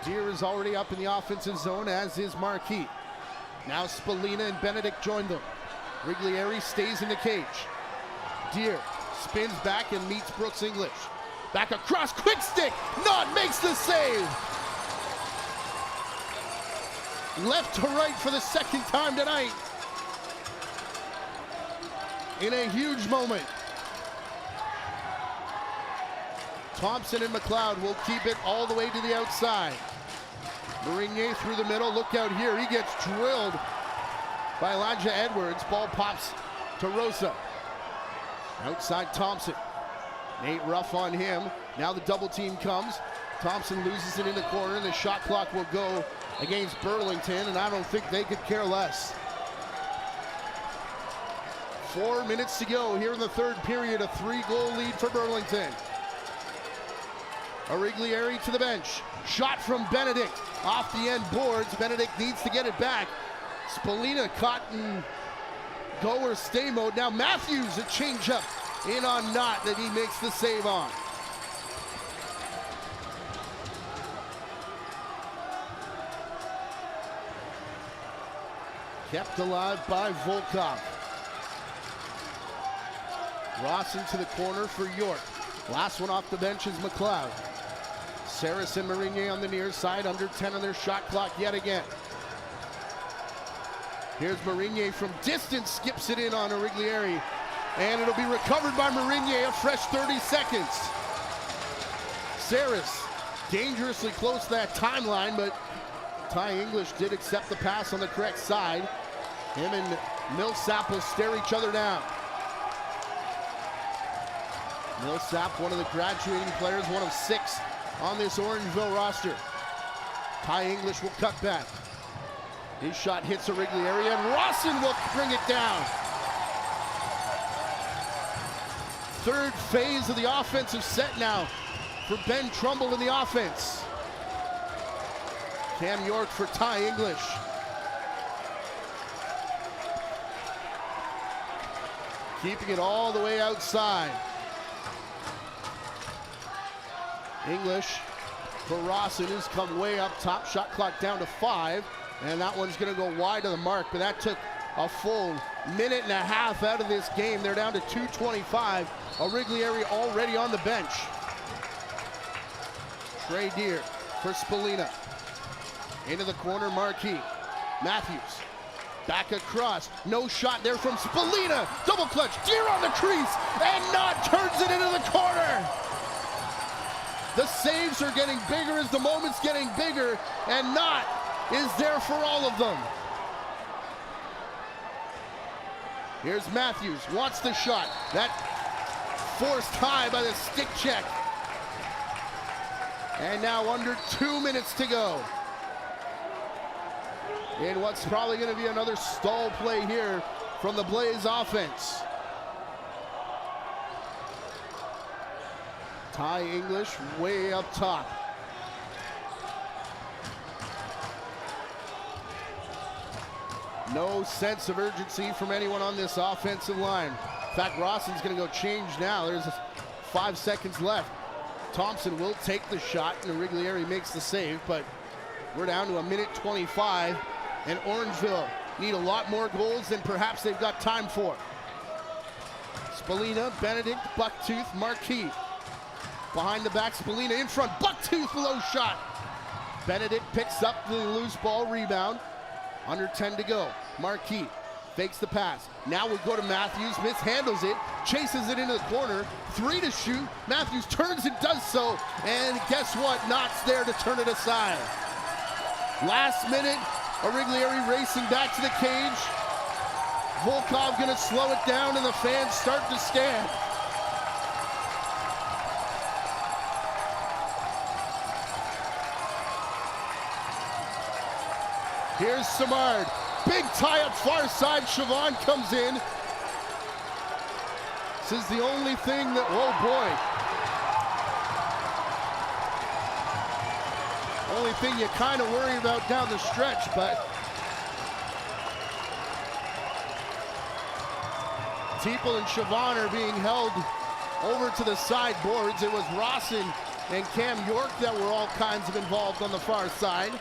Deer is already up in the offensive zone, as is Marquis. Now Spallina and Benedict join them. Riglieri stays in the cage. Deer spins back and meets Brooks English. Back across, quick stick! Nod makes the save! Left to right for the second time tonight. In a huge moment. Thompson and McLeod will keep it all the way to the outside. Marinier through the middle, look out here, he gets drilled by Elijah Edwards. Ball pops to Rosa. Outside Thompson. Nate Ruff on him. Now the double team comes. Thompson loses it in the corner. The shot clock will go against Burlington, and I don't think they could care less. 4 minutes to go here in the third period. A 3-goal lead for Burlington. Riglieri to the bench. Shot from Benedict off the end boards. Benedict needs to get it back. Spallina caught in go or stay mode. Now Matthews, a changeup in on Knott that he makes the save on. Kept alive by Volkov. Rawson to the corner for York. Last one off the bench is McLeod. Saris and Marinier on the near side, under 10 on their shot clock yet again. Here's Marinier from distance, skips it in on Riglieri, and it'll be recovered by Marinier, a fresh 30 seconds. Saris dangerously close to that timeline, but Ty English did accept the pass on the correct side. Him and Millsap will stare each other down. Millsap, one of the graduating players, one of 6 on this Orangeville roster. Ty English will cut back. His shot hits a Riglieri, and Rawson will bring it down. Third phase of the offensive set now for Ben Trumbull in the offense. Cam York for Ty English. Keeping it all the way outside. English for Rawson, who's come way up top. Shot clock down to 5, and that one's gonna go wide of the mark, but that took a full minute and a half out of this game. They're down to 2:25. Riglieri already on the bench. Trey Deer for Spallina. Into the corner, Marquis. Matthews. Back across. No shot there from Spallina. Double clutch. Deer on the crease. And Knott turns it into the corner. The saves are getting bigger as the moment's getting bigger. And Knott is there for all of them. Here's Matthews. Wants the shot. That forced high by the stick check. And now under 2 minutes to go. In what's probably going to be another stall play here from the Blaze offense. Ty English way up top. No sense of urgency from anyone on this offensive line. In fact, Rawson's going to go change now. There's 5 seconds left. Thompson will take the shot, and Origlieri makes the save, but we're down to 1:25, and Orangeville need a lot more goals than perhaps they've got time for. Spallina, Benedict, Bucktooth, Marquis. Behind the back, Spallina in front, Bucktooth low shot. Benedict picks up the loose ball rebound. Under 10 to go. Marquis fakes the pass. Now we'll go to Matthews, mishandles it, chases it into the corner, 3 to shoot. Matthews turns and does so, and guess what? Knott's there to turn it aside. Last minute, Origlieri racing back to the cage. Volkov gonna slow it down, and the fans start to stand. Here's Samard. Big tie up far side. Siobhan comes in. This is the only thing that, oh boy. Only thing you kind of worry about down the stretch, but Teeple and Siobhan are being held over to the sideboards. It was Rawson and Cam York that were all kinds of involved on the far side.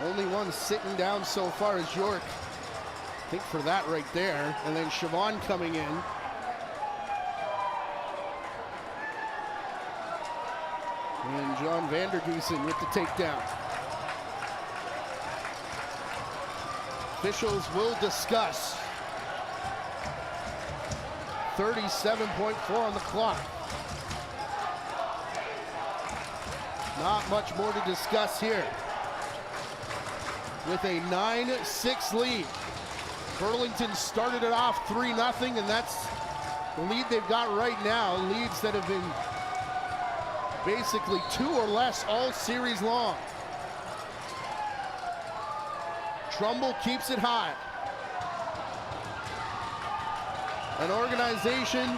Only one sitting down so far is York. I think for that right there. And then Siobhan coming in. And John Vandergoosen with the takedown. Officials will discuss. 37.4 on the clock. Not much more to discuss here. With a 9-6 lead. Burlington started it off 3-0, and that's the lead they've got right now. Leads that have been basically 2 or less all series long. Trumbull keeps it high. An organization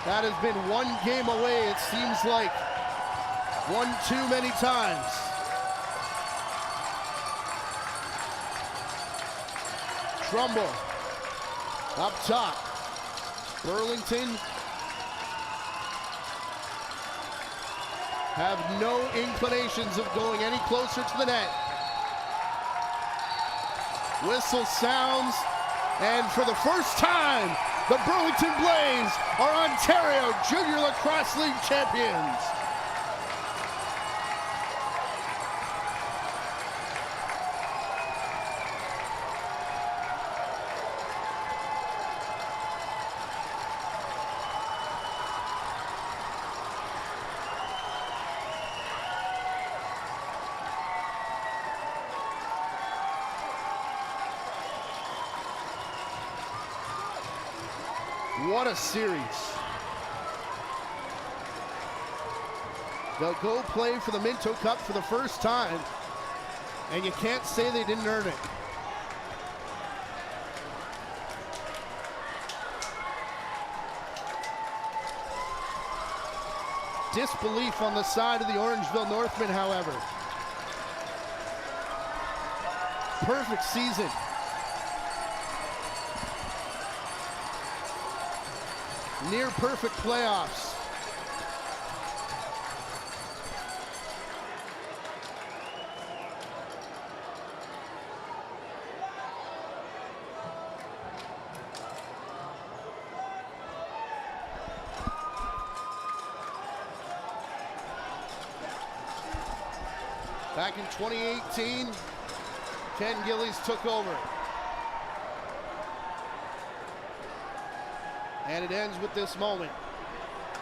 that has been one game away, it seems like, one too many times. Trumbull up top. Burlington have no inclinations of going any closer to the net. Whistle sounds, and for the first time, the Burlington Blaze are Ontario Junior Lacrosse League champions. What a series. They'll go play for the Minto Cup for the first time, and you can't say they didn't earn it. Disbelief on the side of the Orangeville Northmen, however. Perfect season. Near perfect playoffs. Back in 2018, Ken Gillies took over. And it ends with this moment.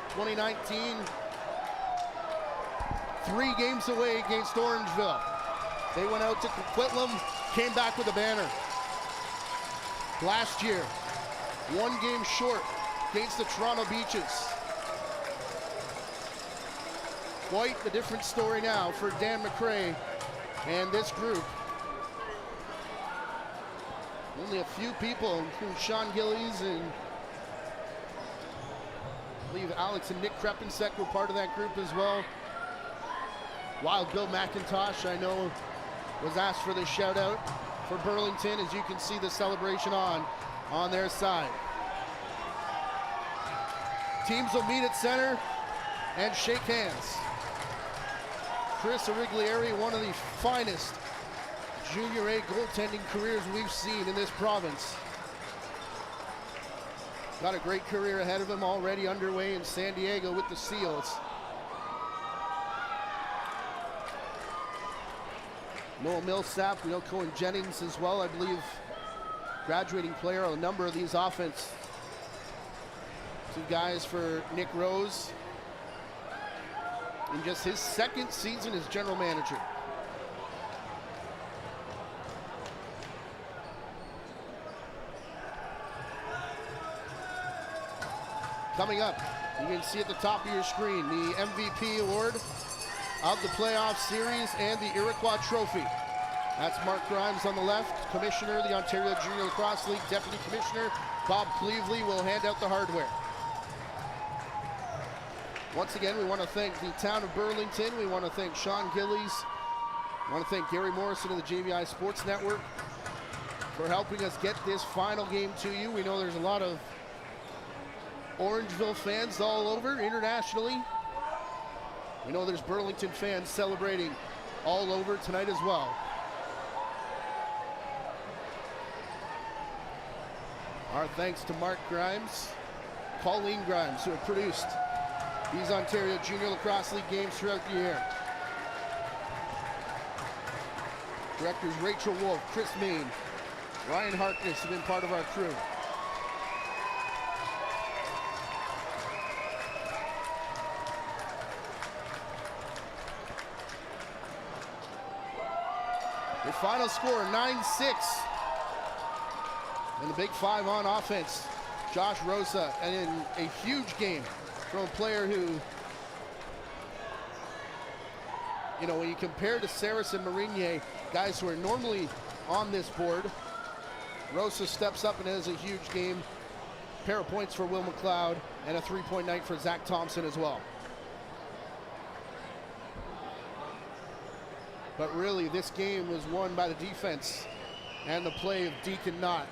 2019, 3 games away against Orangeville. They went out to Coquitlam, came back with a banner. Last year, 1 game short against the Toronto Beaches. quite a different story now for Dan McRae and this group. Only a few people, including Sean Gillies and I believe Alex and Nick Krepensek were part of that group as well. Wild Bill McIntosh, I know, was asked for the shout out for Burlington, as you can see the celebration on their side. Teams will meet at center and shake hands. Chris Origlieri, one of the finest Junior A goaltending careers we've seen in this province. Got a great career ahead of him, already underway in San Diego with the Seals. Noel Millsap, we know Cohen Jennings as well, I believe, graduating player on a number of these offense. Two guys for Nick Rose in just his second season as general manager. Coming up, you can see at the top of your screen the MVP award of the playoff series and the Iroquois Trophy. That's Mark Grimes on the left, Commissioner of the Ontario Junior Lacrosse League, Deputy Commissioner Bob Cleveley will hand out the hardware. Once again, we want to thank the town of Burlington. We want to thank Sean Gillies. We want to thank Gary Morrison of the JVI Sports Network for helping us get this final game to you. We know there's a lot of Orangeville fans all over internationally. We know there's Burlington fans celebrating all over tonight as well. Our thanks to Mark Grimes, Colleen Grimes, who have produced these Ontario Junior Lacrosse League games throughout the year. Directors Rachel Wolf, Chris Main, Ryan Harkness have been part of our crew. The final score, 9-6. And the big five on offense. Josh Rosa, and in a huge game from a player who, you know, when you compare to Saris and Marinier, guys who are normally on this board, Rosa steps up and has a huge game. Pair of points for Will McLeod and a 3-point night for Zach Thompson as well. But really, this game was won by the defense and the play of Deacon Knott.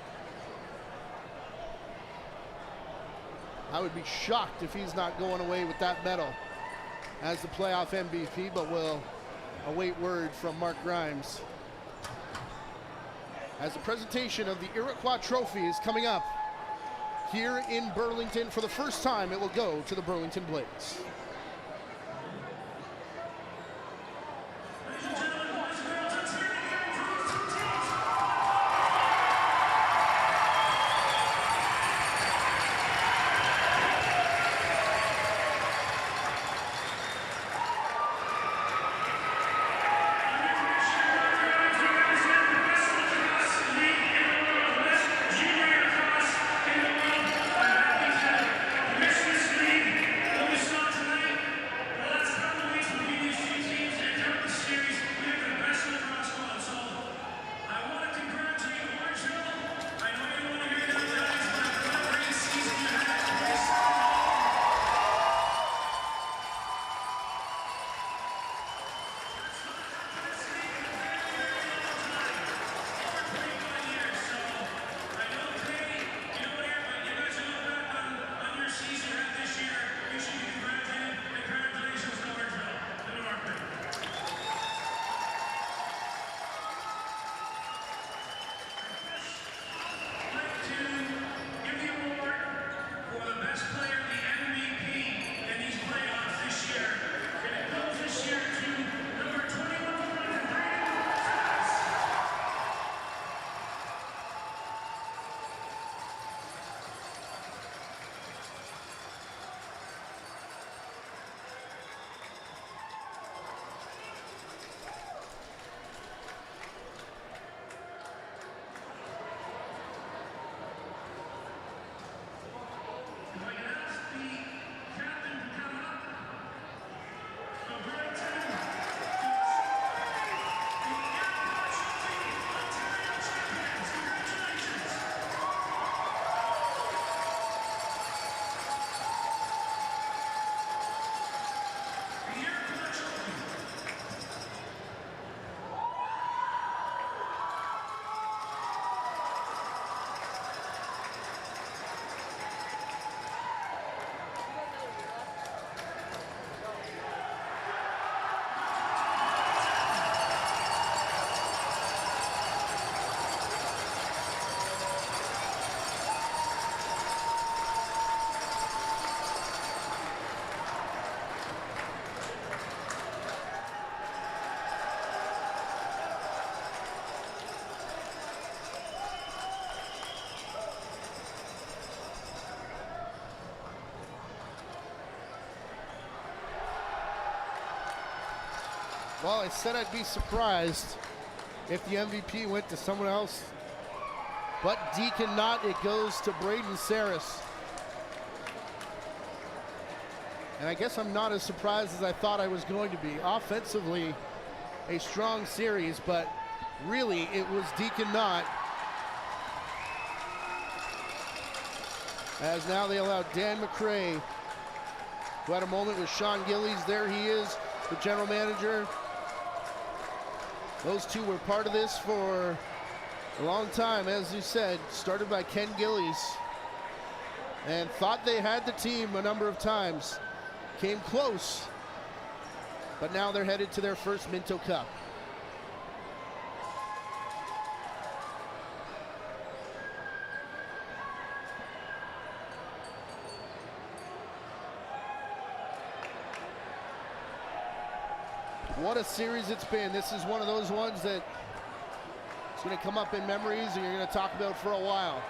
I would be shocked if he's not going away with that medal as the playoff MVP, but we'll await word from Mark Grimes. As the presentation of the Iroquois Trophy is coming up here in Burlington, for the first time it will go to the Burlington Blades. Well, I said I'd be surprised if the MVP went to someone else, but Deacon not. It goes to Braden Saris. And I guess I'm not as surprised as I thought I was going to be. Offensively, a strong series, but really it was Deacon not. As now they allow Dan McCrae, who had a moment with Sean Gillies. There he is, the general manager. Those two were part of this for a long time, as you said, started by Ken Gillies, and thought they had the team a number of times. Came close, but now they're headed to their first Minto Cup. What a series it's been. This is one of those ones that is going to come up in memories and you're going to talk about for a while.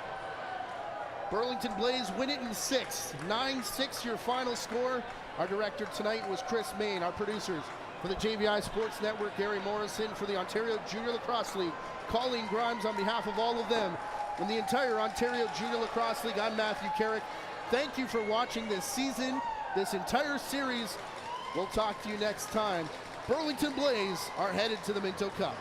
Burlington Blaze win it in 6. 9-6 your final score. Our director tonight was Chris Main. Our producers for the JVI Sports Network, Gary Morrison. For the Ontario Junior Lacrosse League, Colleen Grimes. On behalf of all of them and the entire Ontario Junior Lacrosse League, I'm Matthew Carrick. Thank you for watching this season, this entire series. We'll talk to you next time. Burlington Blaze are headed to the Minto Cup.